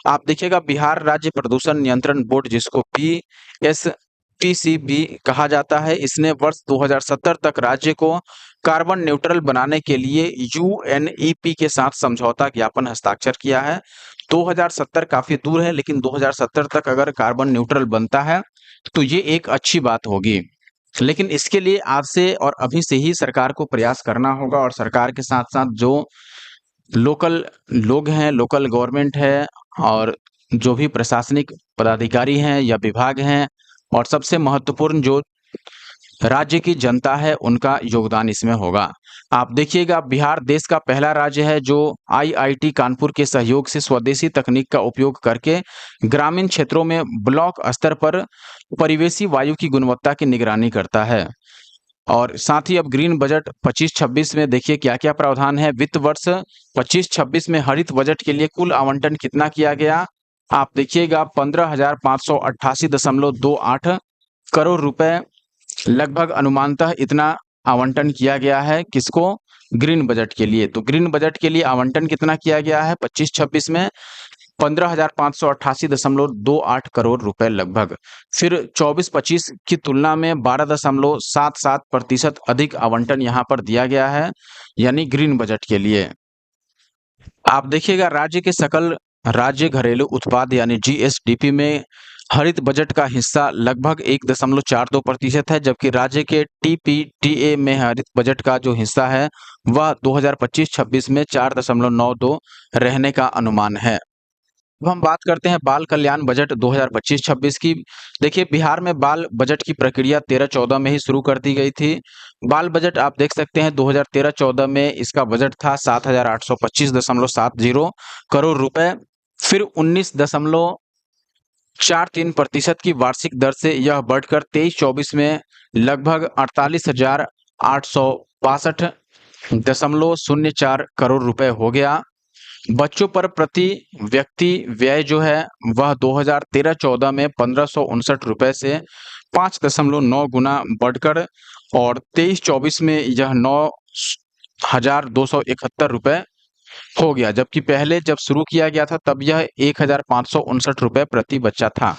आप देखिएगा, बिहार राज्य प्रदूषण नियंत्रण बोर्ड, जिसको बीएसटीसी भी कहा जाता है, इसने वर्ष 2070 तक राज्य को कार्बन न्यूट्रल बनाने के लिए यूएनईपी के साथ समझौता ज्ञापन हस्ताक्षर किया है। 2070 काफी दूर है, लेकिन 2070 तक अगर कार्बन न्यूट्रल बनता है तो ये एक अच्छी बात होगी। लेकिन इसके लिए आज से और अभी से ही सरकार को प्रयास करना होगा, और सरकार के साथ-साथ जो लोकल लोग हैं, लोकल गवर्नमेंट है, और जो भी प्रशासनिक पदाधिकारी हैं या विभाग हैं, और सबसे महत्वपूर्ण जो राज्य की जनता है, उनका योगदान इसमें होगा। आप देखिएगा, बिहार देश का पहला राज्य है जो आईआईटी कानपुर के सहयोग से स्वदेशी तकनीक का उपयोग करके ग्रामीण क्षेत्रों में ब्लॉक स्तर पर परिवेशी वायु की गुणवत्ता की निगरानी करता है। और साथ ही अब ग्रीन बजट 25-26 में देखिए क्या-क्या प्रावधान है। वित्त वर्ष 25-26 में हरित बजट के लिए कुल आवंटन कितना किया गया? आप देखिएगा, 15,588.28 करोड़ रुपए लगभग अनुमानतः इतना आवंटन किया गया है। किसको? ग्रीन बजट के लिए। तो ग्रीन बजट के लिए आवंटन कितना किया गया है 25-26 में? 15,588.28 करोड़ रुपए लगभग। फिर 24-25 की तुलना में 12.77% अधिक आवंटन यहाँ पर दिया गया है, यानी ग्रीन बजट के लिए। आप देखिएगा, राज्य के सकल राज्य घरेलू उत्पाद यानी जीएसडीपी में हरित बजट का हिस्सा लगभग 1.42% है, जबकि राज्य के टीपीटीए में हरित बजट का जो हिस्सा है वह 2025-26 में 4.92 रहने का अनुमान है। अब हम बात करते हैं बाल कल्याण बजट 2025-26 की। देखिए बिहार में बाल बजट की प्रक्रिया 13-14 में ही शुरू कर दी गई थी। बाल बजट आप देख सकते हैं 2013-14 में इसका बजट था 7,825.70 करोड़ रुपए। फिर 19.43% की वार्षिक दर से यह बढ़कर 23-24 में लगभग 48,862.04 करोड़ रुपए हो गया। बच्चों पर प्रति व्यक्ति व्यय जो है वह 2013-14 में 1559 रुपए से 5.9 गुना बढ़कर और 23-24 में यह 9,271 रुपए हो गया, जबकि पहले जब शुरू किया गया था तब यह 1,559 रुपए प्रति बच्चा था।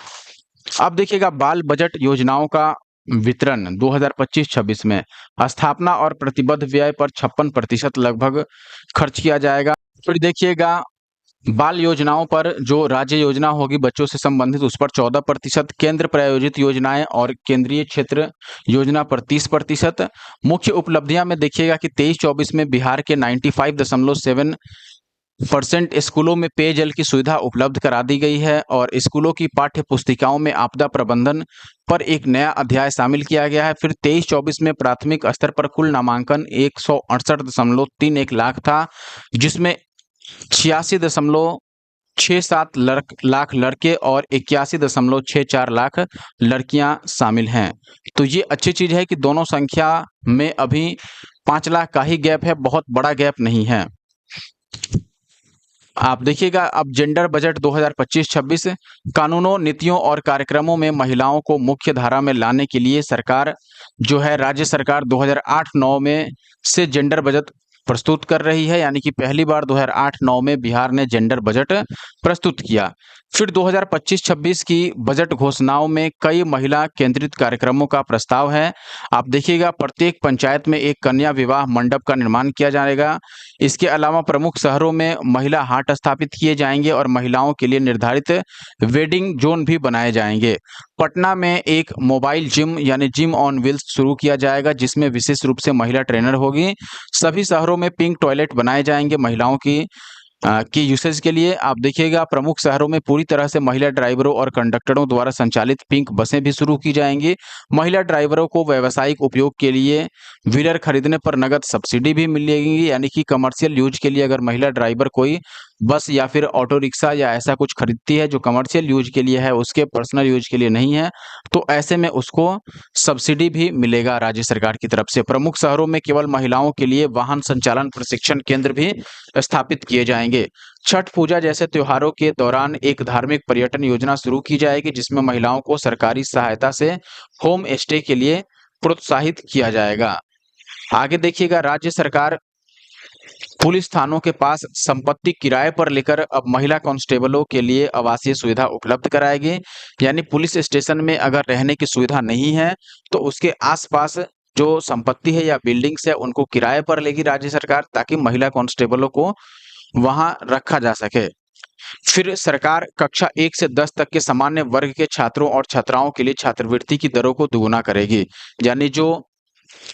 अब देखिएगा बाल बजट योजनाओं का वितरण 2025-26 में स्थापना और प्रतिबद्ध व्यय पर 56% लगभग खर्च किया जाएगा। फिर देखिएगा बाल योजनाओं पर जो राज्य योजना होगी बच्चों से संबंधित उस पर 14%, केंद्र प्रायोजित योजनाएं और केंद्रीय क्षेत्र योजना पर 30%। मुख्य उपलब्धियां में देखिएगा कि 23-24 में बिहार के 95.7% स्कूलों में पेयजल की सुविधा उपलब्ध करा दी गई है और स्कूलों की पाठ्य पुस्तिकाओं में आपदा प्रबंधन पर एक नया अध्याय शामिल किया गया है। फिर 23-24 में प्राथमिक स्तर पर कुल नामांकन 168.31 लाख था, जिसमें 86.67 लाख लड़के और 81.64 लाख लड़कियां शामिल हैं। तो ये अच्छी चीज है कि दोनों संख्या में अभी 5 लाख का ही गैप है, बहुत बड़ा गैप नहीं है। आप देखिएगा अब जेंडर बजट 2025-26 कानूनों, नीतियों और कार्यक्रमों में महिलाओं को मुख्य धारा में लाने के लिए सरकार जो है राज्य सरकार 2008-9 में से जेंडर बजट प्रस्तुत कर रही है, यानी कि पहली बार 2008-9 में बिहार ने जेंडर बजट प्रस्तुत किया। फिर 2025-26 की बजट घोषणाओं में कई महिला केंद्रित कार्यक्रमों का प्रस्ताव है। आप देखिएगा प्रत्येक पंचायत में एक कन्या विवाह मंडप का निर्माण किया जाएगा। इसके अलावा प्रमुख शहरों में महिला हाट स्थापित किए जाएंगे और महिलाओं के लिए निर्धारित वेडिंग जोन भी बनाए जाएंगे। पटना में एक मोबाइल जिम यानी जिम ऑन व्हील्स शुरू किया जाएगा, जिसमें विशेष रूप से महिला ट्रेनर होगी। सभी शहरों में पिंक टॉयलेट बनाए जाएंगे महिलाओं की यूसेज के लिए। आप देखिएगा प्रमुख शहरों में पूरी तरह से महिला ड्राइवरों और कंडक्टरों द्वारा संचालित पिंक बसें भी शुरू की जाएंगी। महिला ड्राइवरों को व्यावसायिक उपयोग के लिए व्हीलर खरीदने पर नगद सब्सिडी भी मिलेगी, यानी कि कमर्शियल यूज के लिए अगर महिला ड्राइवर कोई बस या फिर ऑटो रिक्शा या ऐसा कुछ खरीदती है जो कमर्शियल यूज के लिए है, उसके पर्सनल यूज के लिए नहीं है, तो ऐसे में उसको सब्सिडी भी मिलेगा राज्य सरकार की तरफ से। प्रमुख शहरों में केवल महिलाओं के लिए वाहन संचालन प्रशिक्षण केंद्र भी स्थापित किए जाएंगे। छठ पूजा जैसे त्योहारों के दौरान एक धार्मिक पर्यटन योजना शुरू की जाएगी, जिसमें महिलाओं को सरकारी सहायता से होम स्टे के लिए प्रोत्साहित किया जाएगा। आगे देखिएगा राज्य सरकार पुलिस थानों के पास संपत्ति किराए पर लेकर अब महिला कांस्टेबलों के लिए आवासीय सुविधा उपलब्ध कराएगी, यानी पुलिस स्टेशन में अगर रहने की सुविधा नहीं है तो उसके आसपास जो संपत्ति है या बिल्डिंग्स है उनको किराए पर लेगी राज्य सरकार, ताकि महिला कांस्टेबलों को वहां रखा जा सके। फिर सरकार कक्षा 1 से 10 तक के सामान्य वर्ग के छात्रों और छात्राओं के लिए छात्रवृत्ति की दरों को दुगुना करेगी, यानी जो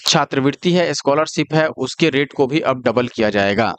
छात्रवृत्ति है, स्कॉलरशिप है, उसके रेट को भी अब डबल किया जाएगा।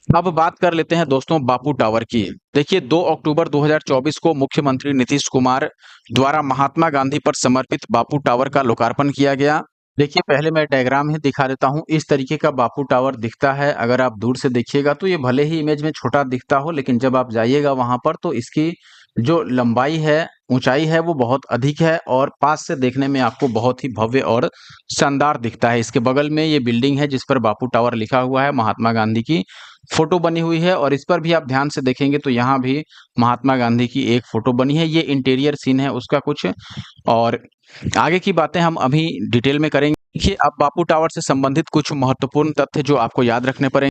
अब बात कर लेते हैं दोस्तों बापू टावर की। देखिए 2 अक्टूबर 2024 को मुख्यमंत्री नीतीश कुमार द्वारा महात्मा गांधी पर समर्पित बापू टावर का लोकार्पण किया गया। देखिए पहले मैं डायग्राम ही दिखा देता हूँ। इस तरीके का बापू टावर दिखता है। अगर आप दूर से देखिएगा तो ये भले ही इमेज में छोटा दिखता हो, लेकिन जब आप जाइएगा वहां पर तो इसकी जो लंबाई है, ऊंचाई है, वो बहुत अधिक है और पास से देखने में आपको बहुत ही भव्य और शानदार दिखता है। इसके बगल में ये बिल्डिंग है जिस पर बापू टावर लिखा हुआ है, महात्मा गांधी की फोटो बनी हुई है और इस पर भी आप ध्यान से देखेंगे तो यहाँ भी महात्मा गांधी की एक फोटो बनी है। ये इंटीरियर सीन है उसका कुछ, और आगे की बातें हम अभी डिटेल में करेंगे। देखिए अब बापू टावर से संबंधित कुछ महत्वपूर्ण तथ्य जो आपको याद रखने पड़ेंगे।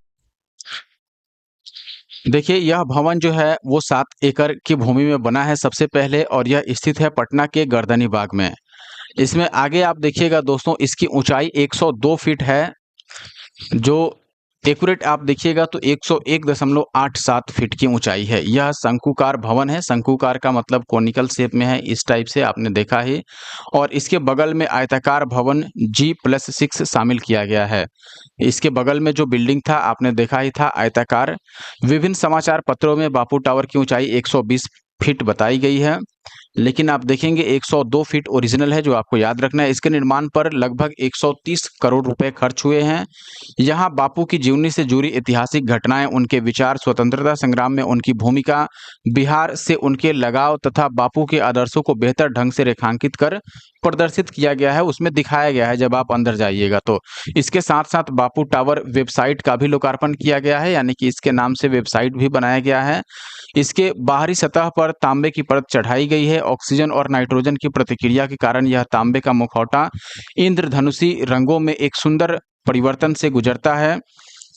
देखिए यह भवन जो है वो 7 एकड़ की भूमि में बना है सबसे पहले, और यह स्थित है पटना के गर्दनी बाग में। इसमें आगे आप देखिएगा दोस्तों, इसकी ऊंचाई 102 फीट है, जो एक्यूरेट आप देखिएगा तो 101.87 फीट की ऊंचाई है। यह शंकुकार भवन है। शंकुकार का मतलब कोनिकल शेप में है, इस टाइप से आपने देखा ही। और इसके बगल में आयताकार भवन G+6 शामिल किया गया है। इसके बगल में जो बिल्डिंग था आपने देखा ही था, आयताकार। विभिन्न समाचार पत्रों में बापू टावर की ऊंचाई 120 फीट बताई गई है, लेकिन आप देखेंगे 102 फीट ओरिजिनल है, जो आपको याद रखना है। इसके निर्माण पर लगभग 130 करोड़ रुपए खर्च हुए हैं। यहाँ बापू की जीवनी से जुड़ी ऐतिहासिक घटनाएं, उनके विचार, स्वतंत्रता संग्राम में उनकी भूमिका, बिहार से उनके लगाव तथा बापू के आदर्शों को बेहतर ढंग से रेखांकित कर प्रदर्शित किया गया है, उसमें दिखाया गया है जब आप अंदर जाइएगा तो। इसके साथ साथ बापू टावर वेबसाइट का भी लोकार्पण किया गया है, यानी कि इसके नाम से वेबसाइट भी बनाया गया है। इसके बाहरी सतह पर तांबे की परत चढ़ाई गई है। ऑक्सीजन और नाइट्रोजन की प्रतिक्रिया के कारण यह तांबे का मुखौटा इंद्रधनुषी रंगों में एक सुंदर परिवर्तन से गुजरता है,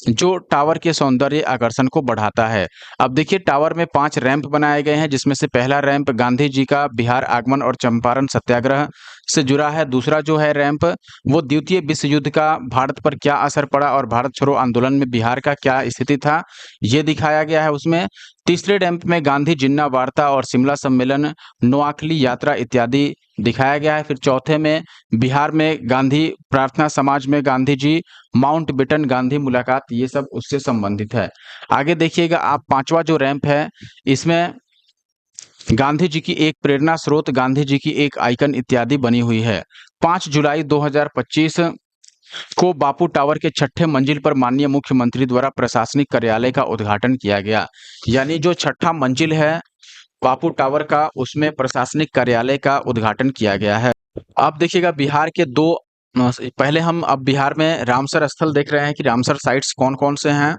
जो टावर के सौंदर्य आकर्षण को बढ़ाता है। अब देखिए टावर में 5 रैंप बनाए गए हैं, जिसमें से पहला रैंप गांधी जी का बिहार आगमन और चंपारण सत्याग्रह से जुड़ा है। दूसरा जो है रैंप, वो द्वितीय विश्व युद्ध का भारत पर क्या असर पड़ा और भारत छोड़ो आंदोलन में बिहार का क्या स्थिति था, ये दिखाया गया है उसमें। तीसरे रैंप में गांधी जिन्ना वार्ता और शिमला सम्मेलन, नोआखली यात्रा इत्यादि दिखाया गया है। फिर चौथे में बिहार में गांधी प्रार्थना समाज में गांधी जी, माउंट बेटन गांधी मुलाकात, ये सब उससे संबंधित है। आगे देखिएगा आप, पांचवा जो रैंप है, इसमें गांधी जी की एक प्रेरणा स्रोत, गांधी जी की एक आइकन इत्यादि बनी हुई है। 5 जुलाई 2025 को बापू टावर के 6ठे मंजिल पर माननीय मुख्यमंत्री द्वारा प्रशासनिक कार्यालय का उद्घाटन किया गया। यानी जो 6ठा मंजिल है बापू टावर का, उसमें प्रशासनिक कार्यालय का उद्घाटन किया गया है। अब देखिएगा बिहार के दो, पहले हम अब बिहार में रामसर स्थल देख रहे हैं कि रामसर साइट्स कौन कौन से हैं।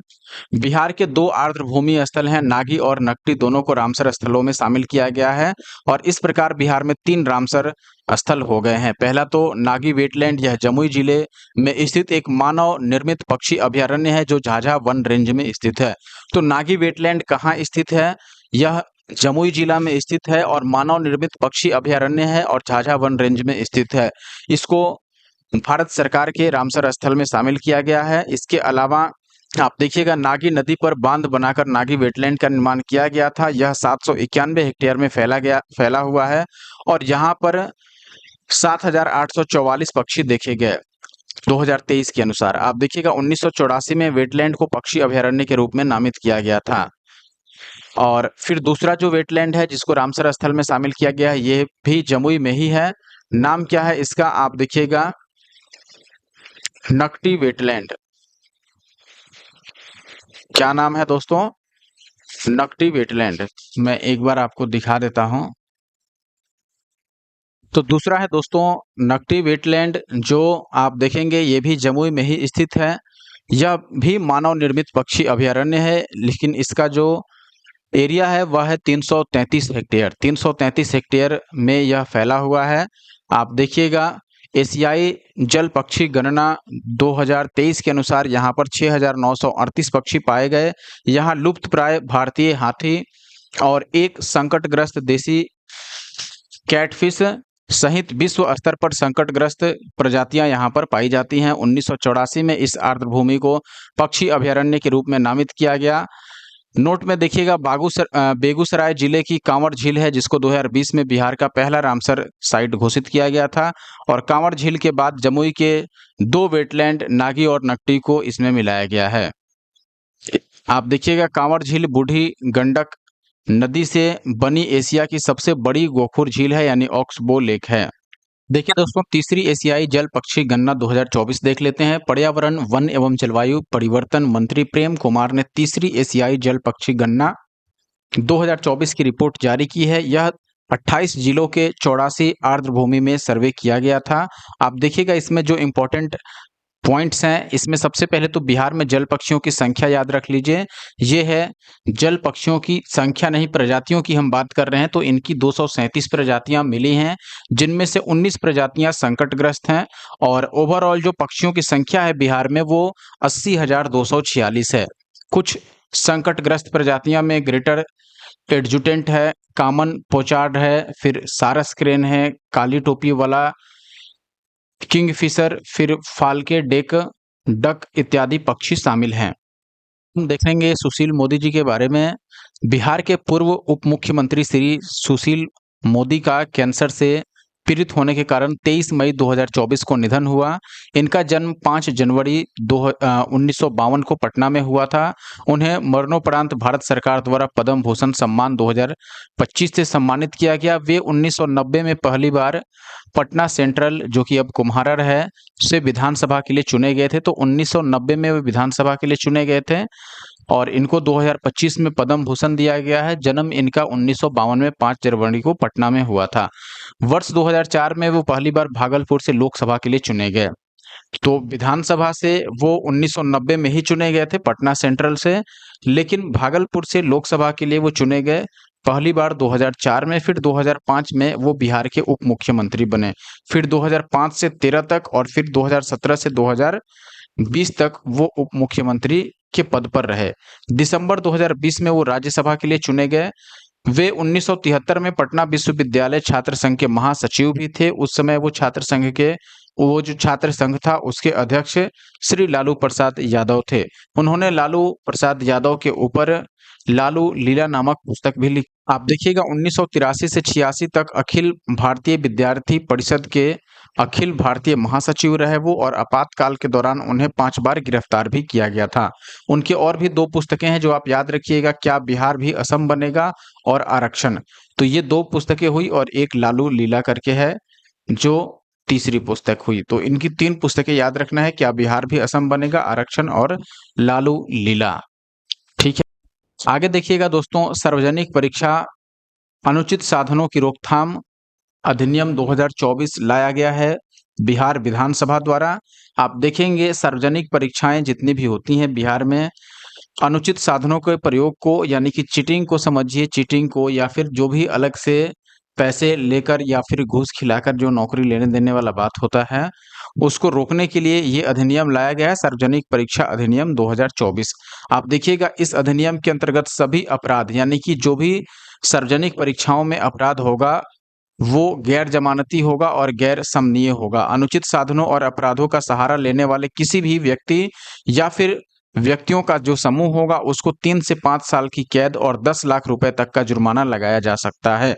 बिहार के 2 आर्द्रभूमि स्थल हैं, नागी और नकटी, दोनों को रामसर स्थलों में शामिल किया गया है। और इस प्रकार बिहार में 3 रामसर स्थल हो गए हैं। पहला तो नागी वेटलैंड, यह जमुई जिले में स्थित एक मानव निर्मित पक्षी अभयारण्य है, जो झाझा वन रेंज में स्थित है। तो नागी वेटलैंड कहाँ स्थित है? यह जमुई जिला में स्थित है और मानव निर्मित पक्षी अभयारण्य है और झाझा वन रेंज में स्थित है। इसको भारत सरकार के रामसर स्थल में शामिल किया गया है। इसके अलावा आप देखिएगा नागी नदी पर बांध बनाकर नागी वेटलैंड का निर्माण किया गया था। यह 791 हेक्टेयर में फैला हुआ है और यहाँ पर 7,844 पक्षी देखे गए 2023 के अनुसार। आप देखिएगा 1984 में वेटलैंड को पक्षी अभयारण्य के रूप में नामित किया गया था। और फिर दूसरा जो वेटलैंड है जिसको रामसर स्थल में शामिल किया गया है, ये भी जमुई में ही है। नाम क्या है इसका? आप देखिएगा नकटी वेटलैंड। क्या नाम है दोस्तों? नकटी वेटलैंड। मैं एक बार आपको दिखा देता हूं। तो दूसरा है दोस्तों नकटी वेटलैंड, जो आप देखेंगे ये भी जमुई में ही स्थित है। यह भी मानव निर्मित पक्षी अभयारण्य है, लेकिन इसका जो एरिया है वह है 333 हेक्टेयर। 333 हेक्टेयर में यह फैला हुआ है। आप देखिएगा एशियाई जल पक्षी गणना 2023 के अनुसार यहाँ पर 6,938 पक्षी पाए गए। यहाँ लुप्त प्राय भारतीय हाथी और एक संकटग्रस्त देसी कैटफिश सहित विश्व स्तर पर संकटग्रस्त प्रजातियां यहाँ पर पाई जाती हैं। 1984 में इस आर्द्रभूमि को पक्षी अभयारण्य के रूप में नामित किया गया। नोट में देखिएगा बेगूसराय जिले की कांवर झील है, जिसको 2020 में बिहार का पहला रामसर साइट घोषित किया गया था। और कांवर झील के बाद जमुई के 2 वेटलैंड नागी और नकटी को इसमें मिलाया गया है। आप देखिएगा कांवर झील बूढ़ी गंडक नदी से बनी एशिया की सबसे बड़ी गोखुर झील है, यानी ऑक्सबो लेक है। देखिए दोस्तों, तीसरी एशियाई जल पक्षी गणना 2024 देख लेते हैं। पर्यावरण, वन एवं जलवायु परिवर्तन मंत्री प्रेम कुमार ने तीसरी एशियाई जल पक्षी गणना 2024 की रिपोर्ट जारी की है। यह 28 जिलों के 84 आर्द्रभूमि में सर्वे किया गया था। आप देखिएगा इसमें जो इम्पोर्टेंट पॉइंट्स हैं, इसमें सबसे पहले तो बिहार में जल पक्षियों की संख्या याद रख लीजिए। ये है जल पक्षियों की संख्या, नहीं प्रजातियों की हम बात कर रहे हैं। तो इनकी 237 प्रजातियां मिली हैं, जिनमें से 19 प्रजातियां संकटग्रस्त हैं। और ओवरऑल जो पक्षियों की संख्या है बिहार में वो 80,246 है। कुछ संकटग्रस्त प्रजातियां में ग्रेटर एडजुटेंट है, कॉमन पोचार्ड है, फिर सारस क्रेन है, काली टोपी वाला किंगफिशर, फिर फाल्के डेक डक इत्यादि पक्षी शामिल हैं। हम देखेंगे सुशील मोदी जी के बारे में। बिहार के पूर्व उप मुख्यमंत्री श्री सुशील मोदी का कैंसर से पीड़ित होने के कारण 23 मई 2024 को निधन हुआ। इनका जन्म 5 जनवरी 1952 को पटना में हुआ था। उन्हें मरणोपरांत भारत सरकार द्वारा पद्म भूषण सम्मान 2025 से सम्मानित किया गया। वे 1990 में पहली बार पटना सेंट्रल, जो कि अब कुम्हारर है, से विधानसभा के लिए चुने गए थे। तो 1990 में वे विधानसभा के लिए चुने गए थे और इनको 2025 में पद्म भूषण दिया गया है। जन्म इनका 1952 में 5 जनवरी को पटना में हुआ था। वर्ष 2004 में वो पहली बार भागलपुर से लोकसभा के लिए चुने गए। तो विधानसभा से वो 1990 में ही चुने गए थे पटना सेंट्रल से, लेकिन भागलपुर से लोकसभा के लिए वो चुने गए पहली बार 2004 में। फिर 2005 में वो बिहार के उप मुख्यमंत्री बने। फिर 2005 से 13 तक और फिर 2017 से 2020 तक वो उप मुख्यमंत्री के पद पर रहे। दिसंबर 2020 में वो राज्यसभा के लिए चुने गए। वे 1973 में पटना विश्वविद्यालय छात्र संघ के महासचिव भी थे। उस समय वो जो छात्र संघ था उसके अध्यक्ष श्री लालू प्रसाद यादव थे। उन्होंने लालू प्रसाद यादव के ऊपर लालू लीला नामक पुस्तक भी लिखी। आप देखिएगा 1983 से 86 तक अखिल भारतीय विद्यार्थी परिषद के अखिल भारतीय महासचिव रहे वो, और आपातकाल के दौरान उन्हें 5 बार गिरफ्तार भी किया गया था। उनके और भी 2 पुस्तकें हैं जो आप याद रखिएगा, क्या बिहार भी असम बनेगा और आरक्षण। तो ये 2 पुस्तकें हुई और एक लालू लीला करके है जो तीसरी पुस्तक हुई। तो इनकी 3 पुस्तकें याद रखना है, क्या बिहार भी असम बनेगा, आरक्षण और लालू लीला। ठीक है, आगे देखिएगा दोस्तों, सार्वजनिक परीक्षा अनुचित साधनों की रोकथाम अधिनियम 2024 लाया गया है बिहार विधानसभा द्वारा। आप देखेंगे सार्वजनिक परीक्षाएं जितनी भी होती हैं बिहार में, अनुचित साधनों के प्रयोग को, यानी कि चीटिंग को समझिए, चीटिंग को, या फिर जो भी अलग से पैसे लेकर या फिर घूस खिलाकर जो नौकरी लेने देने वाला बात होता है, उसको रोकने के लिए ये अधिनियम लाया गया है, सार्वजनिक परीक्षा अधिनियम 2024। आप देखिएगा इस अधिनियम के अंतर्गत सभी अपराध, यानी कि जो भी सार्वजनिक परीक्षाओं में अपराध होगा वो गैर जमानती होगा और गैर समनीय होगा। अनुचित साधनों और अपराधों का सहारा लेने वाले किसी भी व्यक्ति या फिर व्यक्तियों का जो समूह होगा उसको 3 से 5 साल की कैद और 10 लाख रुपए तक का जुर्माना लगाया जा सकता है।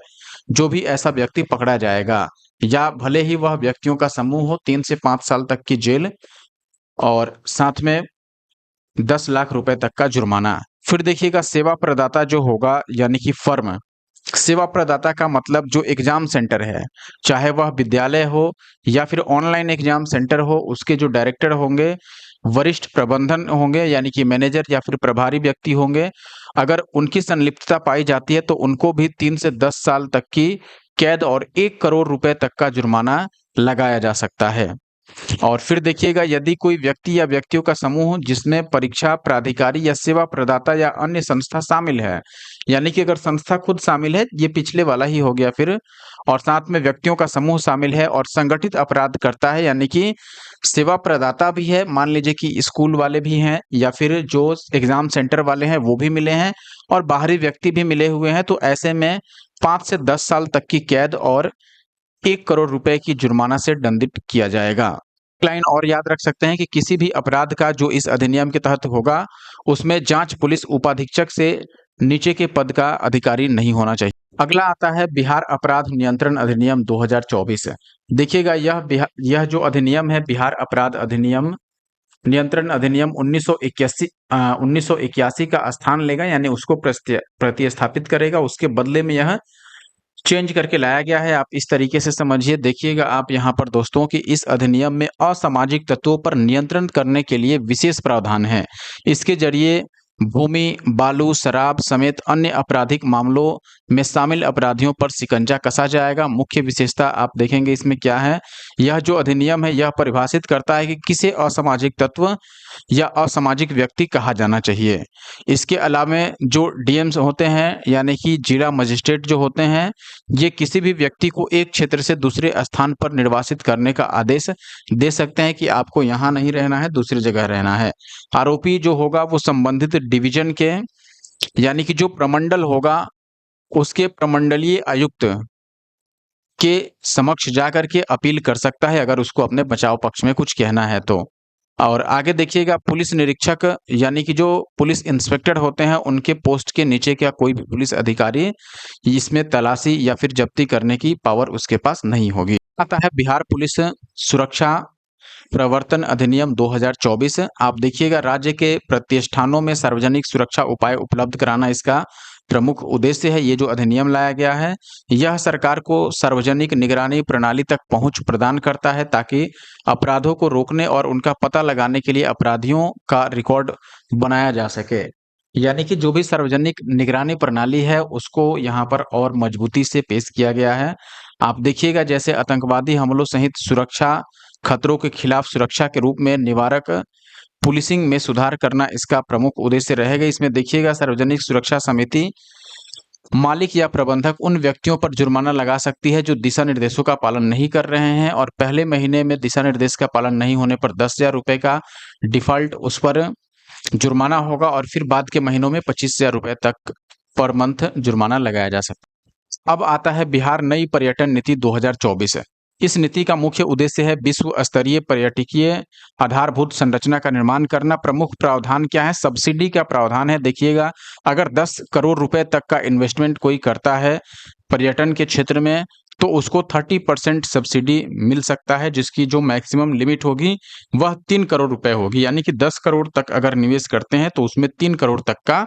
जो भी ऐसा व्यक्ति पकड़ा जाएगा, या भले ही वह व्यक्तियों का समूह हो, 3 से 5 साल तक की जेल और साथ में 10 लाख रुपए तक का जुर्माना। फिर देखिएगा सेवा प्रदाता जो होगा, यानी कि फर्म। सेवा प्रदाता का मतलब जो एग्जाम सेंटर है, चाहे वह विद्यालय हो या फिर ऑनलाइन एग्जाम सेंटर हो, उसके जो डायरेक्टर होंगे, वरिष्ठ प्रबंधन होंगे, यानी कि मैनेजर या फिर प्रभारी व्यक्ति होंगे, अगर उनकी संलिप्तता पाई जाती है तो उनको भी 3 से 10 साल तक की कैद और 1 करोड़ रुपए तक का जुर्माना लगाया जा सकता है। और फिर देखिएगा यदि कोई व्यक्ति या व्यक्तियों का समूह जिसमें परीक्षा प्राधिकारी या सेवा प्रदाता या अन्य संस्था शामिल है, यानी कि अगर संस्था खुद शामिल है, ये पिछले वाला ही हो गया फिर, और साथ में व्यक्तियों का समूह शामिल है और संगठित अपराध करता है, यानी कि सेवा प्रदाता भी है, मान लीजिए कि स्कूल वाले भी हैं या फिर जो एग्जाम सेंटर वाले हैं वो भी मिले हैं और बाहरी व्यक्ति भी मिले हुए हैं, तो ऐसे में 5 से 10 साल तक की कैद और 1 करोड़ रुपए की जुर्माना से दंडित किया जाएगा। लाइन और याद रख सकते हैं कि किसी भी अपराध का जो इस अधिनियम के तहत होगा उसमें जांच पुलिस उपाधीक्षक से नीचे के पद का अधिकारी नहीं होना चाहिए। अगला आता है बिहार अपराध नियंत्रण अधिनियम 2024। देखिएगा यह जो अधिनियम है बिहार अपराध अधिनियम नियंत्रण अधिनियम 1981 का स्थान लेगा, यानी उसको प्रतिस्थापित करेगा। उसके बदले में यह चेंज करके लाया गया है। आप इस तरीके से समझिए, देखिएगा आप यहाँ पर दोस्तों कि इस अधिनियम में असामाजिक तत्वों पर नियंत्रण करने के लिए विशेष प्रावधान है। इसके जरिए भूमि, बालू, शराब समेत अन्य आपराधिक मामलों में शामिल अपराधियों पर शिकंजा कसा जाएगा। मुख्य विशेषता आप देखेंगे इसमें क्या है, यह जो अधिनियम है यह परिभाषित करता है कि किसे असामाजिक तत्व या असामाजिक व्यक्ति कहा जाना चाहिए। इसके अलावा जो डीएम्स होते हैं, यानी कि जिला मजिस्ट्रेट जो होते हैं, ये किसी भी व्यक्ति को एक क्षेत्र से दूसरे स्थान पर निर्वासित करने का आदेश दे सकते हैं कि आपको यहाँ नहीं रहना है, दूसरी जगह रहना है। आरोपी जो होगा वो संबंधित डिवीजन के, यानी कि जो प्रमंडल होगा उसके प्रमंडलीय आयुक्त के समक्ष जाकर के अपील कर सकता है अगर उसको अपने बचाव पक्ष में कुछ कहना है तो। और आगे देखिएगा, पुलिस निरीक्षक यानी कि जो पुलिस इंस्पेक्टर होते हैं उनके पोस्ट के नीचे क्या कोई भी पुलिस अधिकारी इसमें तलाशी या फिर जब्ती करने की पावर उसके पास नहीं होगी। आता है बिहार पुलिस सुरक्षा प्रवर्तन अधिनियम 2024। आप देखिएगा, राज्य के प्रतिष्ठानों में सार्वजनिक सुरक्षा उपाय उपलब्ध कराना इसका प्रमुख उद्देश्य है। ये जो अधिनियम लाया गया है, यह सरकार को सार्वजनिक निगरानी प्रणाली तक पहुंच प्रदान करता है ताकि अपराधों को रोकने और उनका पता लगाने के लिए अपराधियों का रिकॉर्ड बनाया जा सके। यानी कि जो भी सार्वजनिक निगरानी प्रणाली है उसको यहाँ पर और मजबूती से पेश किया गया है। आप देखिएगा, जैसे आतंकवादी हमलों सहित सुरक्षा खतरों के खिलाफ सुरक्षा के रूप में निवारक पुलिसिंग में सुधार करना इसका प्रमुख उद्देश्य रहेगा। इसमें देखिएगा, सार्वजनिक सुरक्षा समिति मालिक या प्रबंधक उन व्यक्तियों पर जुर्माना लगा सकती है जो दिशा निर्देशों का पालन नहीं कर रहे हैं, और पहले महीने में दिशा निर्देश का पालन नहीं होने पर 10,000 रुपए का डिफॉल्ट उस पर जुर्माना होगा, और फिर बाद के महीनों में 25,000 रुपए तक पर मंथ जुर्माना लगाया जा सकता है। अब आता है बिहार नई पर्यटन नीति 2024। इस नीति का मुख्य उद्देश्य है विश्व स्तरीय पर्यटकीय आधारभूत संरचना का निर्माण करना। प्रमुख प्रावधान क्या है? सब्सिडी का प्रावधान है। देखिएगा, अगर 10 करोड़ रुपए तक का इन्वेस्टमेंट कोई करता है पर्यटन के क्षेत्र में तो उसको 30% सब्सिडी मिल सकता है, जिसकी जो मैक्सिमम लिमिट होगी वह 3 करोड़ रुपए होगी। यानी कि 10 करोड़ तक अगर निवेश करते हैं तो उसमें 3 करोड़ तक का,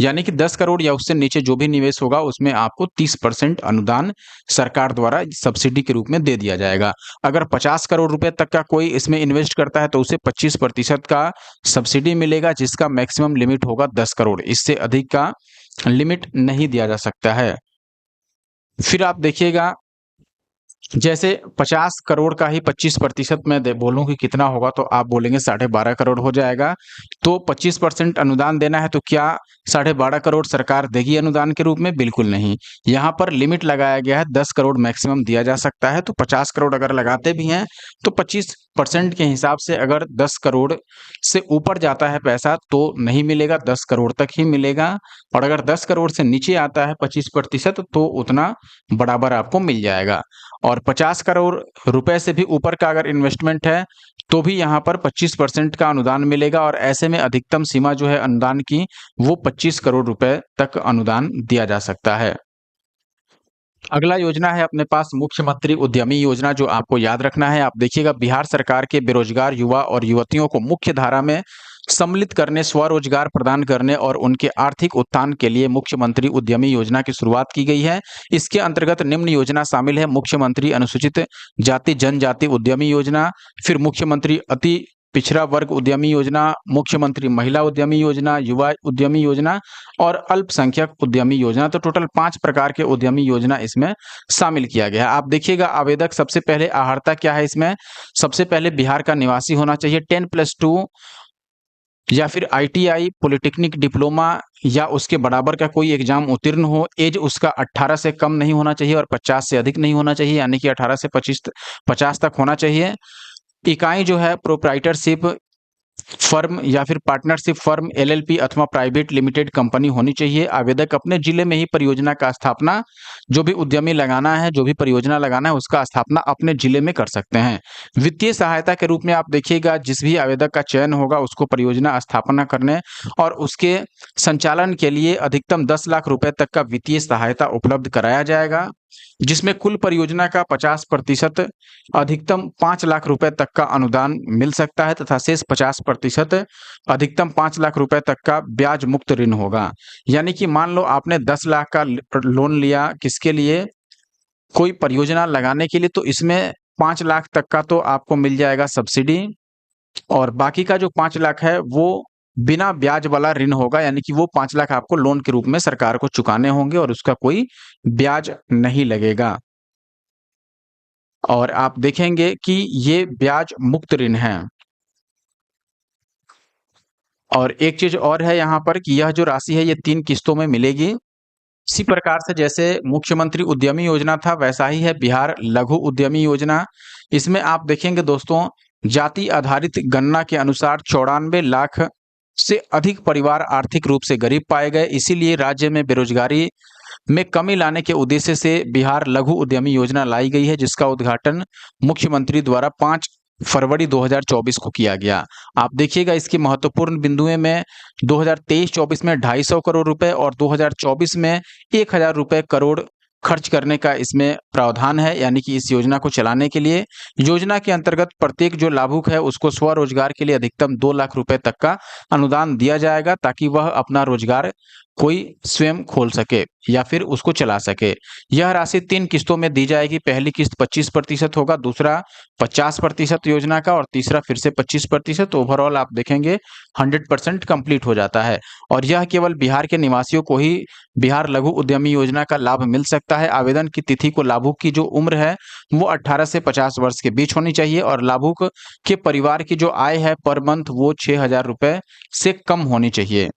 यानी कि 10 करोड़ या उससे नीचे जो भी निवेश होगा उसमें आपको 30% अनुदान सरकार द्वारा सब्सिडी के रूप में दे दिया जाएगा। अगर 50 करोड़ रुपए तक का कोई इसमें इन्वेस्ट करता है तो उसे 25% का सब्सिडी मिलेगा, जिसका मैक्सिमम लिमिट होगा 10 करोड़। इससे अधिक का लिमिट नहीं दिया जा सकता है। फिर आप देखिएगा, जैसे 50 करोड़ का ही 25% मैं बोलूं कि कितना होगा तो आप बोलेंगे 12.5 करोड़ हो जाएगा। तो 25% अनुदान देना है तो क्या 12.5 करोड़ सरकार देगी अनुदान के रूप में? बिल्कुल नहीं। यहाँ पर लिमिट लगाया गया है 10 करोड़ मैक्सिमम दिया जा सकता है। तो 50 करोड़ अगर लगाते भी हैं तो 25% के हिसाब से अगर 10 करोड़ से ऊपर जाता है पैसा तो नहीं मिलेगा, 10 करोड़ तक ही मिलेगा। और अगर 10 करोड़ से नीचे आता है 25% तो उतना बराबर आपको मिल जाएगा। और 50 करोड़ रुपए से भी ऊपर का अगर इन्वेस्टमेंट है तो भी यहाँ पर 25% का अनुदान मिलेगा, और ऐसे में अधिकतम सीमा जो है अनुदान की वो 25 करोड़ रुपए तक अनुदान दिया जा सकता है। अगला योजना है अपने पास मुख्यमंत्री उद्यमी योजना, जो आपको याद रखना है। आप देखिएगा, बिहार सरकार के बेरोजगार युवा और युवतियों को मुख्य धारा में सम्मिलित करने, स्वरोजगार प्रदान करने और उनके आर्थिक उत्थान के लिए मुख्यमंत्री उद्यमी योजना की शुरुआत की गई है। इसके अंतर्गत निम्न योजना शामिल है: मुख्यमंत्री अनुसूचित जाति जनजाति उद्यमी योजना, फिर मुख्यमंत्री अति पिछड़ा वर्ग उद्यमी योजना, मुख्यमंत्री महिला उद्यमी योजना, युवा उद्यमी योजना और अल्पसंख्यक उद्यमी योजना। तो टोटल 5 प्रकार के उद्यमी योजना इसमें शामिल किया गया है। आप देखिएगा, आवेदक सबसे पहले अहर्ता क्या है इसमें? सबसे पहले बिहार का निवासी होना चाहिए, 10+2 या फिर ITI पॉलिटेक्निक डिप्लोमा या उसके बराबर का कोई एग्जाम उत्तीर्ण हो। एज उसका 18 से कम नहीं होना चाहिए और 50 से अधिक नहीं होना चाहिए, यानी कि 18 से 50 तक होना चाहिए। इकाई जो है प्रोप्राइटरशिप फर्म या फिर पार्टनरशिप फर्म, LLP अथवा प्राइवेट लिमिटेड कंपनी होनी चाहिए। आवेदक अपने जिले में ही परियोजना का स्थापना, जो भी उद्यमी लगाना है, जो भी परियोजना लगाना है उसका स्थापना अपने जिले में कर सकते हैं। वित्तीय सहायता के रूप में आप देखिएगा, जिस भी आवेदक का चयन होगा उसको परियोजना स्थापना करने और उसके संचालन के लिए अधिकतम 10 लाख रुपए तक का वित्तीय सहायता उपलब्ध कराया जाएगा, जिसमें कुल परियोजना का 50% अधिकतम 5 लाख रुपए तक का अनुदान मिल सकता है तथा शेष 50% अधिकतम 5 लाख रुपए तक का ब्याज मुक्त ऋण होगा। यानी कि मान लो आपने 10 लाख का लोन लिया, किसके लिए? कोई परियोजना लगाने के लिए, तो इसमें 5 लाख तक का तो आपको मिल जाएगा सब्सिडी, और बाकी का जो 5 लाख है वो बिना ब्याज वाला ऋण होगा। यानी कि वो 5 लाख आपको लोन के रूप में सरकार को चुकाने होंगे और उसका कोई ब्याज नहीं लगेगा। और आप देखेंगे कि ये ब्याज मुक्त ऋण है। और एक चीज और है यहाँ पर कि यह जो राशि है ये 3 किस्तों में मिलेगी। इसी प्रकार से जैसे मुख्यमंत्री उद्यमी योजना था, वैसा ही है बिहार लघु उद्यमी योजना। इसमें आप देखेंगे दोस्तों, जाति आधारित गणना के अनुसार 94 लाख से अधिक परिवार आर्थिक रूप से गरीब पाए गए। इसीलिए राज्य में बेरोजगारी में कमी लाने के उद्देश्य से बिहार लघु उद्यमी योजना लाई गई है, जिसका उद्घाटन मुख्यमंत्री द्वारा 5 फरवरी 2024 को किया गया। आप देखिएगा इसकी महत्वपूर्ण बिंदुएं में 2023-24 में 250 करोड़ रुपए और 2024 में 1000 रुपए करोड़ खर्च करने का इसमें प्रावधान है, यानी कि इस योजना को चलाने के लिए योजना के अंतर्गत प्रत्येक जो लाभुक है उसको स्वरोजगार के लिए अधिकतम 2 लाख रुपए तक का अनुदान दिया जाएगा, ताकि वह अपना रोजगार कोई स्वयं खोल सके या फिर उसको चला सके। यह राशि 3 किस्तों में दी जाएगी। पहली किस्त 25% होगा, दूसरा 50% योजना का और तीसरा फिर से 25%। ओवरऑल आप देखेंगे 100% कंप्लीट हो जाता है और यह केवल बिहार के निवासियों को ही बिहार लघु उद्यमी योजना का लाभ मिल सकता है। आवेदन की तिथि को लाभुक की जो उम्र है वो 18 से 50 वर्ष के बीच होनी चाहिए और लाभुक के परिवार की जो आय है पर मंथ वो 6000 रुपए से कम होनी चाहिए।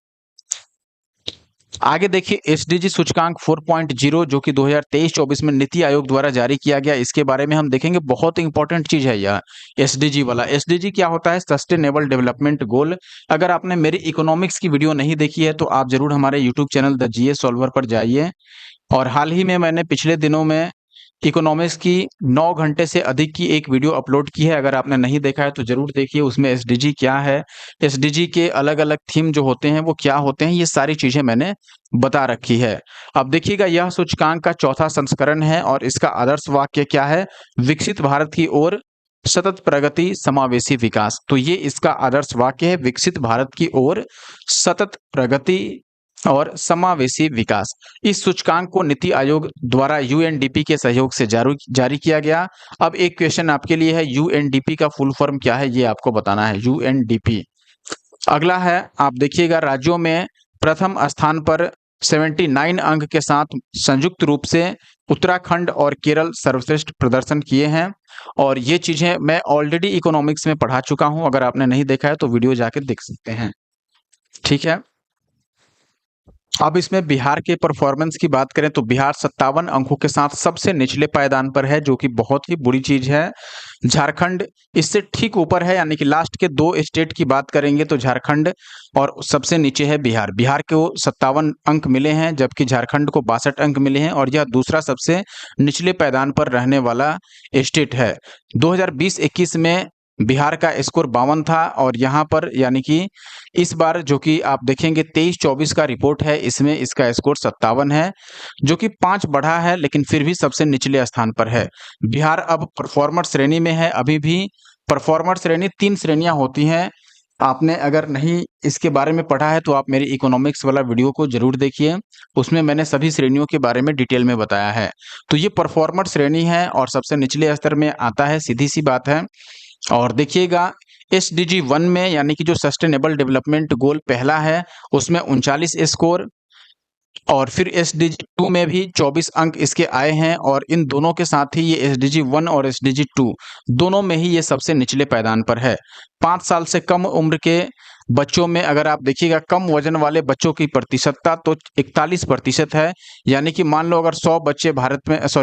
आगे देखिए एसडीजी सूचकांक 4.0 जो कि 2023-24 में नीति आयोग द्वारा जारी किया गया, इसके बारे में हम देखेंगे। बहुत इंपॉर्टेंट चीज है यह एसडीजी वाला। एसडीजी क्या होता है? Sustainable development goal. अगर आपने मेरी इकोनॉमिक्स की वीडियो नहीं देखी है तो आप जरूर हमारे YouTube channel the GS solver पर जाइए। और हाल ही में मैंने पिछले दिनों में इकोनॉमिक्स की 9 घंटे से अधिक की एक वीडियो अपलोड की है। अगर आपने नहीं देखा है तो जरूर देखिए। उसमें एसडीजी क्या है, एसडीजी के अलग अलग थीम जो होते हैं वो क्या होते हैं, ये सारी चीजें मैंने बता रखी है। अब देखिएगा यह सूचकांक का चौथा संस्करण है और इसका आदर्श वाक्य क्या है? विकसित भारत की ओर सतत प्रगति समावेशी विकास। तो ये इसका आदर्श वाक्य है, विकसित भारत की ओर सतत प्रगति और समावेशी विकास। इस सूचकांक को नीति आयोग द्वारा यूएनडीपी के सहयोग से जारी किया गया। अब एक क्वेश्चन आपके लिए है, यूएनडीपी का फुल फॉर्म क्या है ये आपको बताना है। यूएनडीपी। अगला है, आप देखिएगा राज्यों में प्रथम स्थान पर 79 अंक के साथ संयुक्त रूप से उत्तराखंड और केरल सर्वश्रेष्ठ प्रदर्शन किए हैं। और ये चीजें मैं ऑलरेडी इकोनॉमिक्स में पढ़ा चुका हूं, अगर आपने नहीं देखा है तो वीडियो जाके देख सकते हैं। ठीक है। अब इसमें बिहार के परफॉर्मेंस की बात करें तो बिहार 57 अंकों के साथ सबसे निचले पायदान पर है, जो कि बहुत ही बुरी चीज है। झारखंड इससे ठीक ऊपर है, यानी कि लास्ट के 2 स्टेट की बात करेंगे तो झारखंड और सबसे नीचे है बिहार। बिहार को 57 अंक मिले हैं जबकि झारखंड को 62 अंक मिले हैं और यह दूसरा सबसे निचले पायदान पर रहने वाला स्टेट है। 2020-21 में बिहार का स्कोर 52 था और यहाँ पर यानी कि इस बार जो कि आप देखेंगे 23-24 का रिपोर्ट है, इसमें इसका स्कोर 57 है, जो कि 5 बढ़ा है लेकिन फिर भी सबसे निचले स्थान पर है। बिहार अब परफॉर्मर श्रेणी में है। अभी भी परफॉर्मर श्रेणी 3 श्रेणियां होती हैं। आपने अगर नहीं इसके बारे में पढ़ा है तो आप मेरी इकोनॉमिक्स वाला वीडियो को जरूर देखिए, उसमें मैंने सभी श्रेणियों के बारे में डिटेल में बताया है। तो ये परफॉर्मर श्रेणी है और सबसे निचले स्तर में आता है, सीधी सी बात है। और देखिएगा एसडीजी 1 में यानी कि जो सस्टेनेबल डेवलपमेंट गोल पहला है उसमें 39 स्कोर और फिर एसडीजी 2 में भी 24 अंक इसके आए हैं और इन दोनों के साथ ही ये एसडीजी 1 और एसडीजी 2 दोनों में ही ये सबसे निचले पायदान पर है। 5 साल से कम उम्र के बच्चों में अगर आप देखिएगा कम वजन वाले बच्चों की प्रतिशतता तो 41% है। यानी कि मान लो अगर 100 बच्चे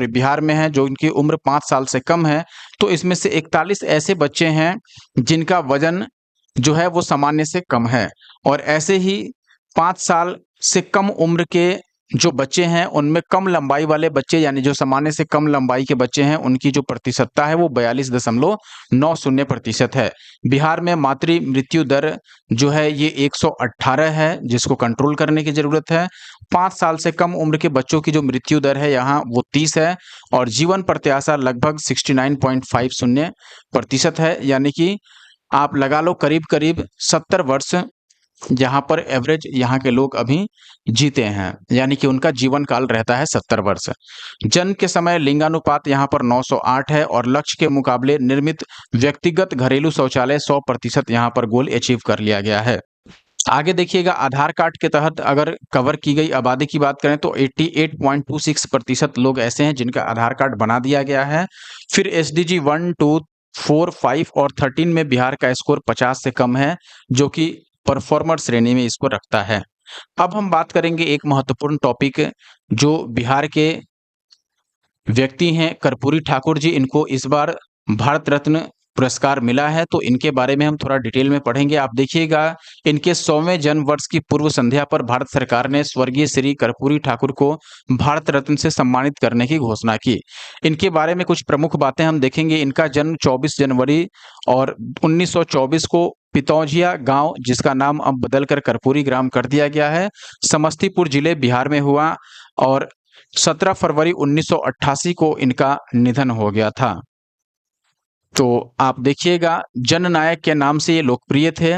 बिहार में हैं जो इनकी उम्र 5 साल से कम है तो इसमें से 41 ऐसे बच्चे हैं जिनका वजन जो है वो सामान्य से कम है। और ऐसे ही 5 साल से कम उम्र के जो बच्चे हैं उनमें कम लंबाई वाले बच्चे यानी जो सामान्य से कम लंबाई के बच्चे हैं उनकी जो प्रतिशतता है वो 42.90% है। बिहार में मातृ मृत्यु दर जो है ये 118 है, जिसको कंट्रोल करने की जरूरत है। 5 साल से कम उम्र के बच्चों की जो मृत्यु दर है यहाँ वो 30 है और जीवन प्रत्याशा लगभग 69.50% है। यानी कि आप लगा लो करीब करीब 70 वर्ष यहाँ पर एवरेज यहाँ के लोग अभी जीते हैं, यानी कि उनका जीवन काल रहता है 70 वर्ष। जन्म के समय लिंगानुपात यहाँ पर 908 है और लक्ष्य के मुकाबले निर्मित व्यक्तिगत घरेलू शौचालय 100% यहाँ पर गोल अचीव कर लिया गया है। आगे देखिएगा आधार कार्ड के तहत अगर कवर की गई आबादी की बात करें तो 88.26% लोग ऐसे हैं जिनका आधार कार्ड बना दिया गया है। फिर एसडीजी 1, 2, 4, 5 और 13 में बिहार का स्कोर 50 से कम है, जो कि परफॉर्मर श्रेणी में इसको रखता है। अब हम बात करेंगे एक महत्वपूर्ण टॉपिक जो बिहार के व्यक्ति हैं कर्पूरी ठाकुर जी, इनको इस बार भारत रत्न पुरस्कार मिला है, तो इनके बारे में हम थोड़ा डिटेल में पढ़ेंगे। आप देखिएगा, इनके 100वें जन्म वर्ष की पूर्व संध्या पर भारत सरकार ने स्वर्गीय श्री कर्पूरी ठाकुर को भारत रत्न से सम्मानित करने की घोषणा की। इनके बारे में कुछ प्रमुख बातें हम देखेंगे। इनका जन्म 24 जनवरी और 1924 को पितौजिया गांव, जिसका नाम अब बदलकर कर्पूरी ग्राम कर दिया गया है, समस्तीपुर जिले बिहार में हुआ, और 17 फरवरी 1988 को इनका निधन हो गया था। तो आप देखिएगा, जननायक के नाम से ये लोकप्रिय थे।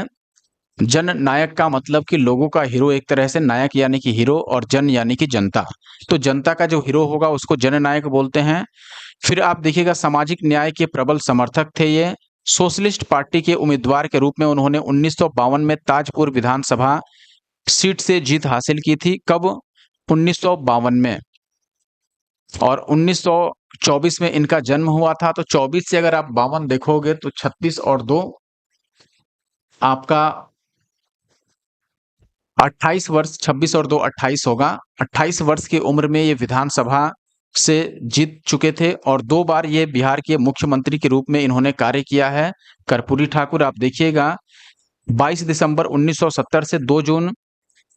जननायक का मतलब कि लोगों का हीरो एक तरह से, नायक यानी कि हीरो और जन यानी कि जनता। तो जनता का जो हीरो होगा उसको जननायक बोलते हैं। फिर आप देखिएगा, सामाजिक न्याय के प्रबल समर्थक थे ये। सोशलिस्ट पार्टी के उम्मीदवार के रूप में उन्होंने 1952 में ताजपुर विधानसभा सीट से जीत हासिल की थी। कब? 1952 में। और 1924 में इनका जन्म हुआ था। तो 24 से अगर आप 52 देखोगे तो 36 और 2 आपका 28 वर्ष, 26 और 2 28 होगा। 28 वर्ष की उम्र में ये विधानसभा से जीत चुके थे और 2 बार ये बिहार के मुख्यमंत्री के रूप में इन्होंने कार्य किया है। कर्पूरी ठाकुर, आप देखिएगा, 22 दिसंबर 1970 से 2 जून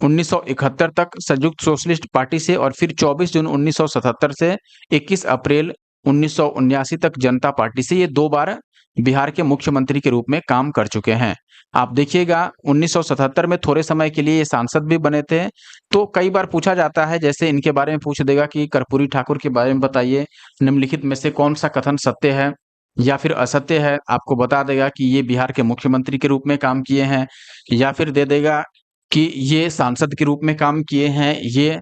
1971 तक संयुक्त सोशलिस्ट पार्टी से, और फिर 24 जून 1977 से 21 अप्रैल 1979 तक जनता पार्टी से ये 2 बार बिहार के मुख्यमंत्री के रूप में काम कर चुके हैं। आप देखिएगा, 1977 में थोड़े समय के लिए ये सांसद भी बने थे। तो कई बार पूछा जाता है, जैसे इनके बारे में पूछ देगा कि कर्पूरी ठाकुर के बारे में बताइए, निम्नलिखित में से कौन सा कथन सत्य है या फिर असत्य है। आपको बता देगा कि ये बिहार के मुख्यमंत्री के रूप में काम किए हैं, या फिर दे देगा कि ये सांसद के रूप में काम किए हैं, ये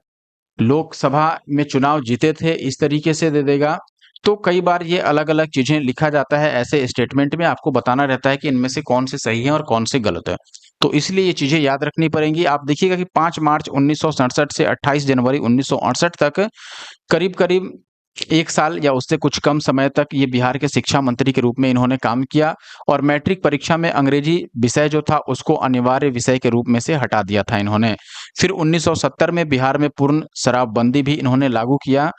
लोकसभा में चुनाव जीते थे, इस तरीके से दे देगा। तो कई बार ये अलग-अलग चीज़ें लिखा जाता है, ऐसे स्टेटमेंट में आपको बताना रहता है कि इनमें से कौन से सही हैं और कौन से गलत है। तो इसलिए ये चीज़ें याद रखनी पड़ेंगी। आप देखिएगा कि 5 मार्च 1967 से 28 जनवरी 1968 तक करीब-करीब 1 साल या उससे कुछ कम समय तक ये बिहार के शिक्षा मंत्री के रूप में इन्होंने काम किया, और मैट्रिक परीक्षा में अंग्रेजी विषय जो था उसको अनिवार्य विषय के रूप में से हटा दिया था इन्होंने। फिर 1970 में बिहार में पूर्ण शराबबंदी भी इन्होंने लागू किया।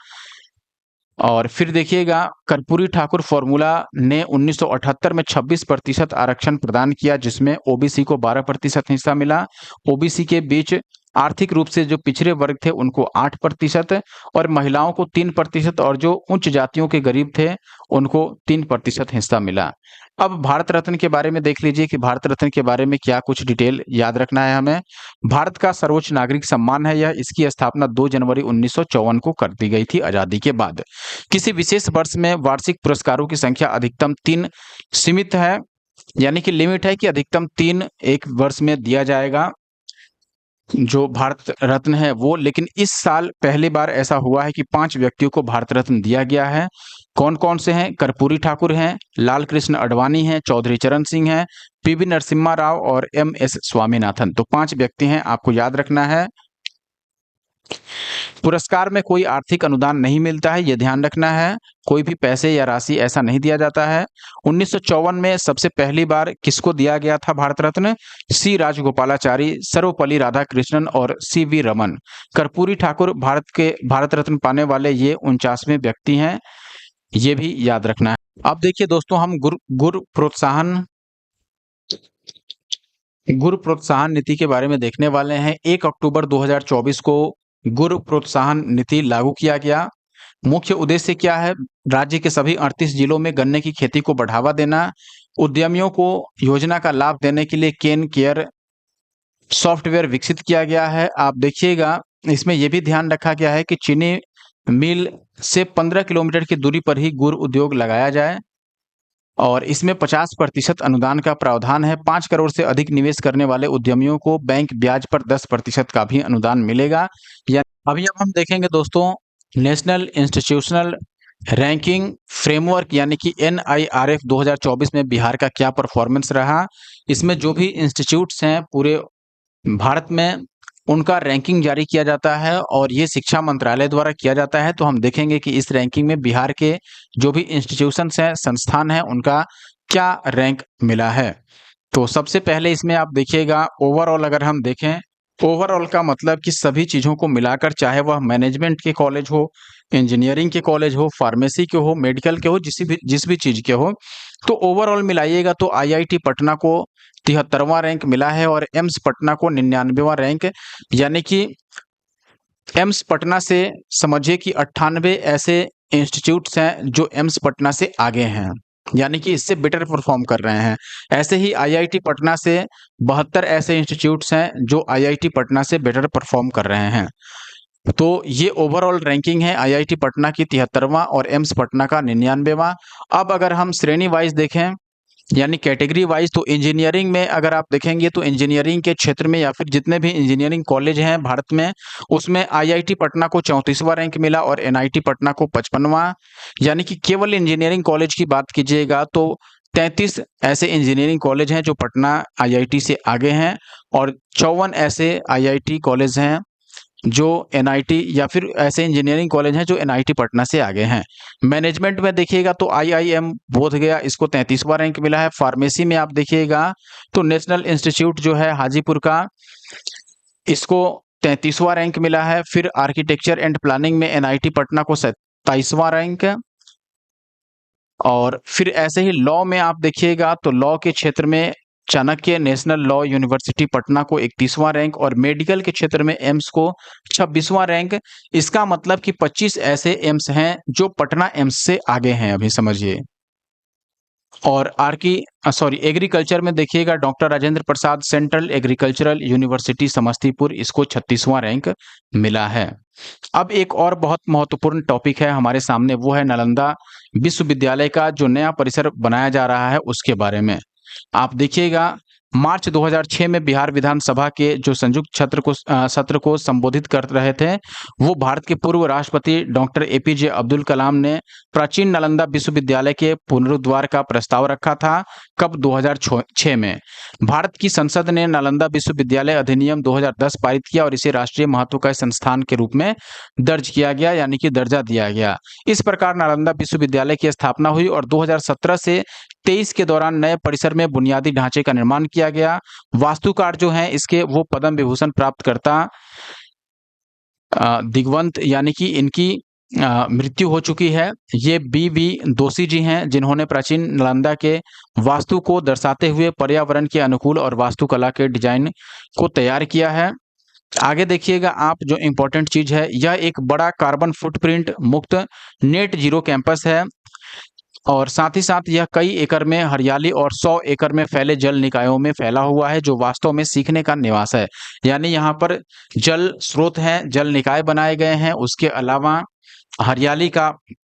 और फिर देखिएगा, कर्पूरी ठाकुर फॉर्मूला ने 1978 में 26% आरक्षण प्रदान किया, जिसमें ओबीसी को 12% हिस्सा मिला। ओबीसी के बीच आर्थिक रूप से जो पिछड़े वर्ग थे उनको 8% और महिलाओं को 3%, और जो उच्च जातियों के गरीब थे उनको 3% हिस्सा मिला। अब भारत रत्न के बारे में देख लीजिए कि भारत रत्न के बारे में क्या कुछ डिटेल याद रखना है हमें। भारत का सर्वोच्च नागरिक सम्मान है यह। इसकी स्थापना 2 जनवरी 1954 को कर दी गई थी आजादी के बाद। किसी विशेष वर्ष में वार्षिक पुरस्कारों की संख्या अधिकतम 3 सीमित है, यानी कि लिमिट है कि अधिकतम 3 एक वर्ष में दिया जाएगा जो भारत रत्न है वो। लेकिन इस साल पहली बार ऐसा हुआ है कि 5 व्यक्तियों को भारत रत्न दिया गया है। कौन-कौन से हैं? कर्पूरी ठाकुर हैं, लाल कृष्ण अडवाणी हैं, चौधरी चरण सिंह हैं, पीवी नरसिम्हा राव और एम.एस. स्वामीनाथन। तो 5 व्यक्ति हैं, आपको याद रखना है। पुरस्कार में कोई आर्थिक अनुदान नहीं मिलता है, ये ध्यान रखना है। कोई भी पैसे या राशि ऐसा नहीं दिया जाता है। 1954 में सबसे पहली बार किसको दिया गया था भारत रत्न? सी राजगोपालाचारी, सर्वपल्ली राधाकृष्णन और सी.वी. रमन। कर्पूरी ठाकुर भारत रत्न पाने वाले ये 49वें व्यक्ति हैं, ये भी याद रखना है। अब देखिए दोस्तों, हम गुरु प्रोत्साहन नीति के बारे में देखने वाले हैं। 1 अक्टूबर 2024 को गुरु प्रोत्साहन नीति लागू किया गया। मुख्य उद्देश्य क्या है? राज्य के सभी 38 जिलों में गन्ने की खेती को बढ़ावा देना। उद्यमियों को योजना का लाभ देने के लिए केन केयर सॉफ्टवेयर विकसित किया गया है। आप देखिएगा, इसमें यह भी ध्यान रखा गया है कि चीनी मिल से 15 किलोमीटर की दूरी पर ही गुड़ उद्योग लगाया जाए, और इसमें 50% अनुदान का प्रावधान है। 5 करोड़ से अधिक निवेश करने वाले उद्यमियों को बैंक ब्याज पर 10% का भी अनुदान मिलेगा। या अभी अब हम देखेंगे दोस्तों, नेशनल इंस्टीट्यूशनल रैंकिंग फ्रेमवर्क यानी कि NIRF 2024 में बिहार का क्या परफॉर्मेंस रहा। इसमें जो भी इंस्टीट्यूट्स हैं पूरे भारत में, उनका रैंकिंग जारी किया जाता है और ये शिक्षा मंत्रालय द्वारा किया जाता है। तो हम देखेंगे कि इस रैंकिंग में बिहार के जो भी इंस्टीट्यूशंस हैं, संस्थान हैं, उनका क्या रैंक मिला है। तो सबसे पहले इसमें आप देखिएगा, ओवरऑल अगर हम देखें, ओवरऑल का मतलब कि सभी चीज़ों को मिलाकर, चाहे वह मैनेजमेंट के कॉलेज हो, इंजीनियरिंग के कॉलेज हो, फार्मेसी के हो, मेडिकल के हो, जिस भी चीज़ के हो, तो ओवरऑल मिलाइएगा तो आईआईटी पटना को 73वां रैंक मिला है और एम्स पटना को 99वां रैंक, यानी कि एम्स पटना से समझिए कि 98 ऐसे इंस्टीट्यूट्स हैं जो एम्स पटना से आगे हैं, यानी कि इससे बेटर परफॉर्म कर रहे हैं। ऐसे ही आईआईटी पटना से 72 ऐसे इंस्टीट्यूट्स हैं जो आईआईटी पटना से बेटर परफॉर्म कर रहे हैं। तो ये ओवरऑल रैंकिंग है आईआईटी पटना की 73वां और एम्स पटना का 99वां। अब अगर हम श्रेणी वाइज देखें यानी कैटेगरी वाइज, तो इंजीनियरिंग में अगर आप देखेंगे तो इंजीनियरिंग के क्षेत्र में या फिर जितने भी इंजीनियरिंग कॉलेज हैं भारत में, उसमें आईआईटी पटना को 34वां रैंक मिला और एनआईटी पटना को 55वां। यानी कि केवल इंजीनियरिंग कॉलेज की बात कीजिएगा तो 33 ऐसे इंजीनियरिंग कॉलेज हैं जो पटना आईआईटी से आगे हैं और 54 ऐसे आईआईटी कॉलेज हैं जो एनआईटी या फिर ऐसे इंजीनियरिंग कॉलेज हैं जो एनआईटी पटना से आगे हैं। मैनेजमेंट में देखिएगा तो आईआईएम बोधगया इसको 33वां रैंक मिला है। फार्मेसी में आप देखिएगा तो नेशनल इंस्टीट्यूट जो है हाजीपुर का, इसको 33वां रैंक मिला है। फिर आर्किटेक्चर एंड प्लानिंग में एनआईटी पटना को 27वां रैंक, और फिर ऐसे ही लॉ में आप देखिएगा तो लॉ के क्षेत्र में Chanakya national law university Patna को 31वां रैंक और मेडिकल के क्षेत्र में एम्स को 26वां रैंक। इसका मतलब कि 25 ऐसे एम्स हैं जो पटना एम्स से आगे हैं, अभी समझिए। और एग्रीकल्चर में देखिएगा doctor Rajendra Prasad central agricultural university Samastipur, इसको 36वां रैंक मिला है। अब एक और बहुत महत्वपूर्ण टॉपिक है हमारे सामने, वो है नालंदा विश्वविद्यालय का जो नया परिसर बनाया जा रहा है उसके बारे में। आप देखिएगा मार्च 2006 में बिहार विधानसभा के जो संयुक्त सत्र को संबोधित कर रहे थे, वो भारत के पूर्व राष्ट्रपति डॉक्टर एपीजे अब्दुल कलाम ने प्राचीन नालंदा विश्वविद्यालय के पुनरुद्धार का प्रस्ताव रखा था। कब? 2006 में। भारत की संसद ने नालंदा विश्वविद्यालय अधिनियम 2010 पारित किया और इसे राष्ट्रीय महत्व का संस्थान के रूप में दर्ज किया गया, यानी कि दर्जा दिया गया। इस प्रकार नालंदा विश्वविद्यालय की स्थापना हुई और 2017 से 23 के दौरान नए परिसर में बुनियादी ढांचे का निर्माण किया गया। वास्तुकार जो हैं इसके वो पद्म विभूषण प्राप्त करता दिग्वंत, यानी कि इनकी मृत्यु हो चुकी है। ये बी दोषी जी हैं जिन्होंने प्राचीन नालंदा के वास्तु को दर्शाते हुए पर्यावरण के अनुकूल और वास्तुकला के डिजाइन को तैयार किया है। आगे देखिएगा आप, जो इम्पोर्टेंट चीज है, यह एक बड़ा कार्बन फुटप्रिंट मुक्त नेट जीरो कैंपस है और साथ ही साथ यह कई एकड़ में हरियाली और 100 एकड़ में फैले जल निकायों में फैला हुआ है जो वास्तव में सीखने का निवास है। यानी यहाँ पर जल स्रोत हैं, जल निकाय बनाए गए हैं, उसके अलावा हरियाली का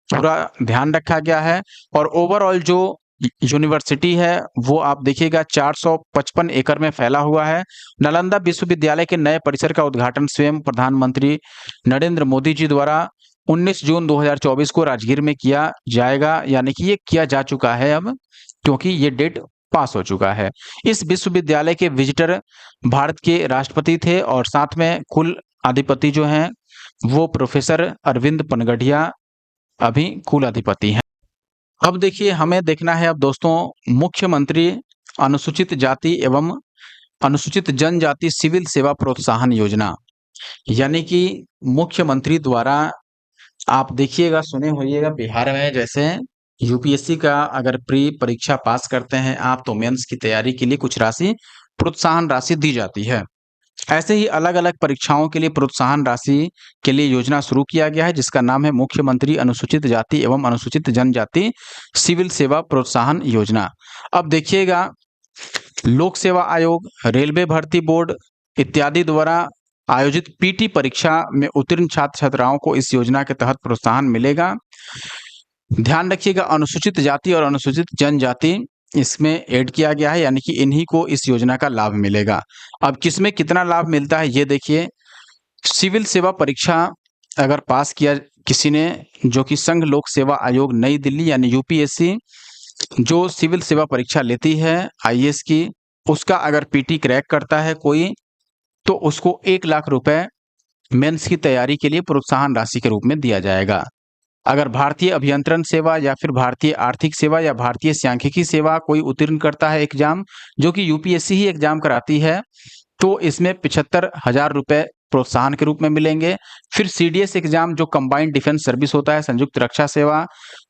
पूरा ध्यान रखा गया है। और ओवरऑल जो यूनिवर्सिटी है वो आप देखिएगा 455 एकड़ में फैला हुआ है। नालंदा विश्वविद्यालय के नए परिसर का उद्घाटन स्वयं प्रधानमंत्री नरेंद्र मोदी जी द्वारा 19 जून 2024 को राजगीर में किया जाएगा, यानी कि ये किया जा चुका है अब, क्योंकि ये डेट पास हो चुका है। इस विश्वविद्यालय के विजिटर भारत के राष्ट्रपति थे और साथ में कुल अधिपति जो हैं वो प्रोफेसर अरविंद पनगढ़िया अभी कुल अधिपति हैं। अब देखिए हमें देखना है अब दोस्तों, मुख्यमंत्री अनुसूचित जाति एवं अनुसूचित जनजाति सिविल सेवा प्रोत्साहन योजना, यानी कि मुख्यमंत्री द्वारा, आप देखिएगा सुने होइएगा बिहार में जैसे यूपीएससी का अगर प्री परीक्षा पास करते हैं आप तो मेंस की तैयारी के लिए कुछ राशि प्रोत्साहन राशि दी जाती है। ऐसे ही अलग अलग परीक्षाओं के लिए प्रोत्साहन राशि के लिए योजना शुरू किया गया है जिसका नाम है मुख्यमंत्री अनुसूचित जाति एवं अनुसूचित जनजाति सिविल सेवा प्रोत्साहन योजना। अब देखिएगा लोक सेवा आयोग, रेलवे भर्ती बोर्ड इत्यादि द्वारा आयोजित पीटी परीक्षा में उत्तीर्ण छात्र छात्राओं को इस योजना के तहत प्रोत्साहन मिलेगा। ध्यान रखिएगा अनुसूचित जाति और अनुसूचित जनजाति इसमें ऐड किया गया है, यानी कि इन्हीं को इस योजना का लाभ मिलेगा। अब किसमें कितना लाभ मिलता है ये देखिए, सिविल सेवा परीक्षा अगर पास किया किसी ने, जो कि संघ लोक सेवा आयोग नई दिल्ली यानी यूपीएससी जो सिविल सेवा परीक्षा लेती है आईएएस की, उसका अगर पीटी क्रैक करता है कोई, तो उसको 1 लाख रुपए मेंस की तैयारी के लिए प्रोत्साहन राशि के रूप में दिया जाएगा। अगर भारतीय अभियंत्रण सेवा या फिर भारतीय आर्थिक सेवा या भारतीय सांख्यिकी सेवा कोई उत्तीर्ण करता है एग्जाम, जो कि यूपीएससी ही एग्जाम कराती है, तो इसमें 75,000 रुपए प्रोत्साहन के रूप में मिलेंगे। फिर सीडीएस एग्जाम जो कंबाइंड डिफेंस सर्विस होता है, संयुक्त रक्षा सेवा,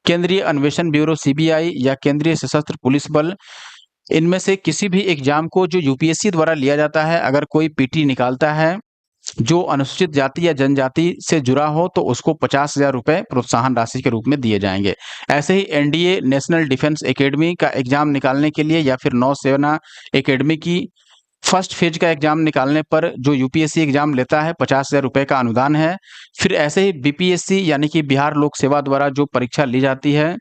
केंद्रीय अन्वेषण ब्यूरो सीबीआई या केंद्रीय सशस्त्र पुलिस बल, इनमें से किसी भी एग्जाम को जो यूपीएससी द्वारा लिया जाता है, अगर कोई पीटी निकालता है जो अनुसूचित जाति या जनजाति से जुड़ा हो तो उसको 50,000 रुपए प्रोत्साहन राशि के रूप में दिए जाएंगे। ऐसे ही एनडीए नेशनल डिफेंस एकेडमी का एग्जाम निकालने के लिए या फिर नौसेना एकेडमी की फर्स्ट फेज का एग्जाम निकालने पर जो यूपीएससी एग्जाम लेता है 50,000 रुपए का अनुदान है। फिर ऐसे ही बीपीएससी यानी कि बिहार लोक सेवा द्वारा जो परीक्षा ली जाती है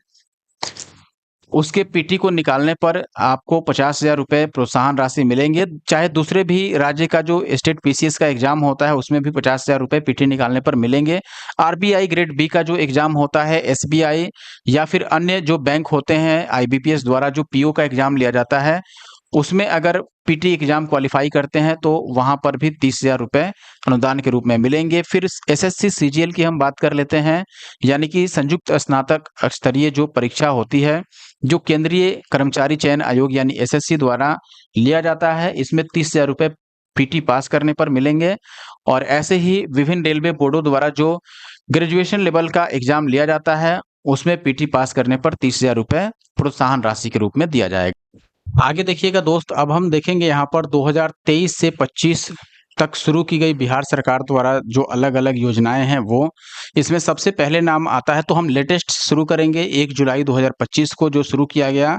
उसके पीटी को निकालने पर आपको 50,000 रुपए प्रोत्साहन राशि मिलेंगे। चाहे दूसरे भी राज्य का जो स्टेट पीसीएस का एग्जाम होता है उसमें भी 50,000 रुपए पीटी निकालने पर मिलेंगे। आरबीआई ग्रेड बी का जो एग्जाम होता है, एसबीआई या फिर अन्य जो बैंक होते हैं आईबीपीएस द्वारा जो पीओ का एग्जाम लिया जाता है, उसमें अगर पीटी एग्जाम क्वालिफाई करते हैं तो वहां पर भी 30,000 रुपए अनुदान के रूप में मिलेंगे। फिर एसएससी सीजीएल की हम बात कर लेते हैं, यानी कि संयुक्त स्नातक स्तरीय जो परीक्षा होती है जो केंद्रीय कर्मचारी चयन आयोग यानी एसएससी द्वारा लिया जाता है, इसमें 30,000 रुपए पीटी पास करने पर मिलेंगे। और ऐसे ही विभिन्न रेलवे बोर्डों द्वारा जो ग्रेजुएशन लेवल का एग्जाम लिया जाता है उसमें पीटी पास करने पर 30,000 रुपए प्रोत्साहन राशि के रूप में दिया जाएगा। आगे देखिएगा दोस्त, अब हम देखेंगे यहाँ पर 2023 से 25 तक शुरू की गई बिहार सरकार द्वारा जो अलग अलग योजनाएं हैं वो, इसमें सबसे पहले नाम आता है, तो हम लेटेस्ट शुरू करेंगे 1 जुलाई 2025 को जो शुरू किया गया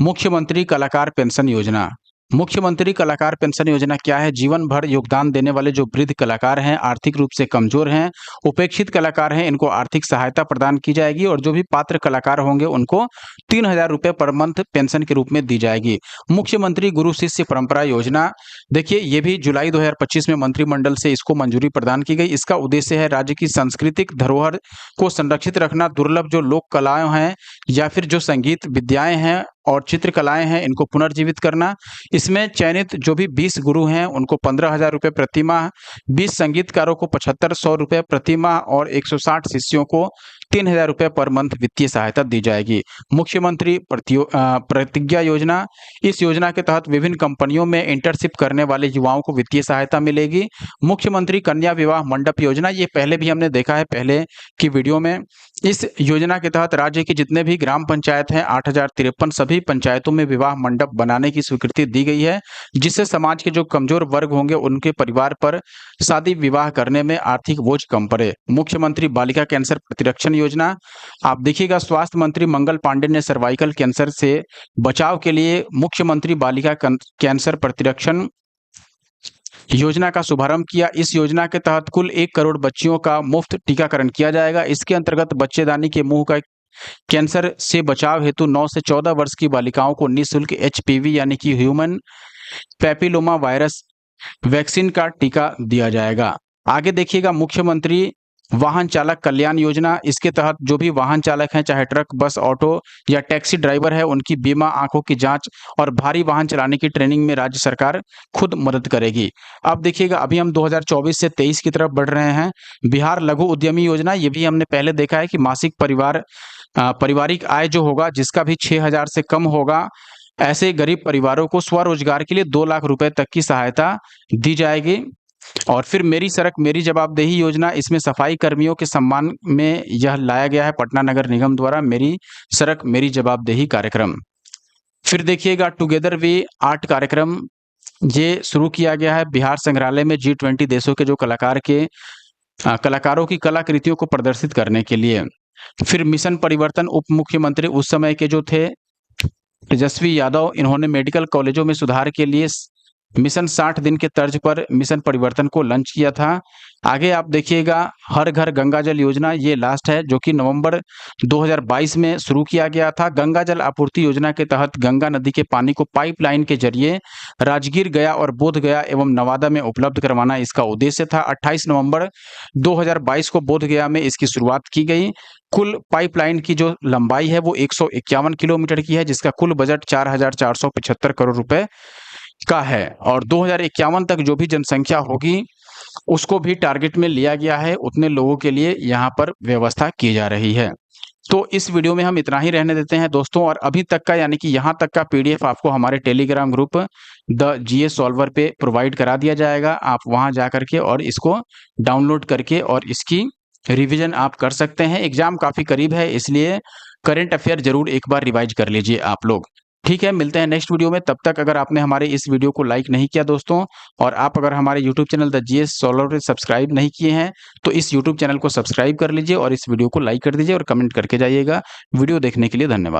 मुख्यमंत्री कलाकार पेंशन योजना। मुख्यमंत्री कलाकार पेंशन योजना क्या है? जीवन भर योगदान देने वाले जो वृद्ध कलाकार हैं, आर्थिक रूप से कमजोर हैं, उपेक्षित कलाकार हैं, इनको आर्थिक सहायता प्रदान की जाएगी और जो भी पात्र कलाकार होंगे उनको 3,000 रुपए पर मंथ पेंशन के रूप में दी जाएगी। मुख्यमंत्री गुरु शिष्य परंपरा योजना, देखिए ये भी जुलाई 2025 में मंत्रिमंडल से इसको मंजूरी प्रदान की गई। इसका उद्देश्य है राज्य की सांस्कृतिक धरोहर को संरक्षित रखना, दुर्लभ जो लोक कलाएं हैं या फिर जो संगीत विद्याएं हैं और चित्रकलाएं हैं इनको पुनर्जीवित करना। इसमें चयनित जो भी 20 गुरु हैं उनको 15,000 रुपए प्रति माह, 20 संगीतकारों को 7,500 रुपए प्रति माह और 160 शिष्यों को 3,000 रुपए पर मंथ वित्तीय सहायता दी जाएगी। मुख्यमंत्री प्रतिज्ञा योजना, इस योजना के तहत विभिन्न कंपनियों में इंटर्नशिप करने वाले युवाओं को वित्तीय सहायता मिलेगी। मुख्यमंत्री कन्या विवाह मंडप योजना, ये पहले भी हमने देखा है पहले की वीडियो में। इस योजना के तहत राज्य की जितने भी ग्राम पंचायत हैं 8,053 सभी पंचायतों में विवाह मंडप बनाने की स्वीकृति दी गई है, जिससे समाज के जो कमजोर वर्ग होंगे उनके परिवार पर शादी विवाह करने में आर्थिक बोझ कम पड़े। मुख्यमंत्री बालिका कैंसर प्रतिरक्षण योजना, आप देखिएगा स्वास्थ्य मंत्री मंगल पांडे ने सर्वाइकल कैंसर से बचाव के लिए मुख्यमंत्री बालिका कैंसर प्रतिरक्षण योजना का शुभारंभ किया। इस योजना के तहत कुल 1 करोड़ बच्चियों का मुफ्त टीकाकरण किया जाएगा। इसके अंतर्गत बच्चेदानी के मुंह का कैंसर से बचाव हेतु 9 से 14 वर्ष की बालिकाओं को निःशुल्क एचपीवी यानी कि ह्यूमन पैपिलोमा वायरस वैक्सीन का टीका दिया जाएगा। आगे देखिएगा मुख्यमंत्री वाहन चालक कल्याण योजना, इसके तहत जो भी वाहन चालक हैं चाहे ट्रक, बस, ऑटो या टैक्सी ड्राइवर है उनकी बीमा, आंखों की जांच और भारी वाहन चलाने की ट्रेनिंग में राज्य सरकार खुद मदद करेगी। अब देखिएगा अभी हम 2024 से 23 की तरफ बढ़ रहे हैं। बिहार लघु उद्यमी योजना, ये भी हमने पहले देखा है कि मासिक पारिवारिक आय जो होगा जिसका भी 6,000 से कम होगा, ऐसे गरीब परिवारों को स्वरोजगार के लिए 2 लाख रुपए तक की सहायता दी जाएगी। और फिर मेरी सड़क मेरी जवाबदेही योजना, इसमें सफाई कर्मियों के सम्मान में यह लाया गया है पटना नगर निगम द्वारा मेरी सड़क मेरी जवाबदेही कार्यक्रम। फिर देखिएगा टुगेदर वी आर्ट कार्यक्रम, ये शुरू किया गया है बिहार संग्रहालय में G20 देशों के जो कलाकारों की कलाकृतियों को प्रदर्शित करने के लिए। फिर मिशन परिवर्तन, उप मुख्यमंत्री उस समय के जो थे तेजस्वी यादव, इन्होंने मेडिकल कॉलेजों में सुधार के लिए मिशन 60 दिन के तर्ज पर मिशन परिवर्तन को लॉन्च किया था। आगे आप देखिएगा हर घर गंगा जल योजना, ये लास्ट है जो कि नवंबर 2022 में शुरू किया गया था। गंगा जल आपूर्ति योजना के तहत गंगा नदी के पानी को पाइपलाइन के जरिए राजगीर, गया और बोध गया एवं नवादा में उपलब्ध करवाना इसका उद्देश्य था। 28 नवंबर 2022 को बोध गया में इसकी शुरुआत की गई। कुल पाइपलाइन की जो लंबाई है वो 151 किलोमीटर की है, जिसका कुल बजट 4,475 करोड़ रुपए का है और 2051 तक जो भी जनसंख्या होगी उसको भी टारगेट में लिया गया है, उतने लोगों के लिए यहाँ पर व्यवस्था की जा रही है। तो इस वीडियो में हम इतना ही रहने देते हैं दोस्तों, और अभी तक का यानी कि यहाँ तक का पीडीएफ आपको हमारे Telegram group the GS solver पे प्रोवाइड करा दिया जाएगा। आप वहाँ जा करके और इसको डाउनलोड करके और इसकी रिवीजन आप कर सकते हैं। एग्जाम काफ़ी करीब है, इसलिए करंट अफेयर ज़रूर एक बार रिवाइज़ कर लीजिए आप लोग। ठीक है, मिलते हैं नेक्स्ट वीडियो में, तब तक अगर आपने हमारे इस वीडियो को लाइक नहीं किया दोस्तों और आप अगर हमारे YouTube channel the GS solver पे सब्सक्राइब नहीं किए हैं, तो इस यूट्यूब चैनल को सब्सक्राइब कर लीजिए और इस वीडियो को लाइक कर दीजिए और कमेंट करके जाइएगा। वीडियो देखने के लिए धन्यवाद।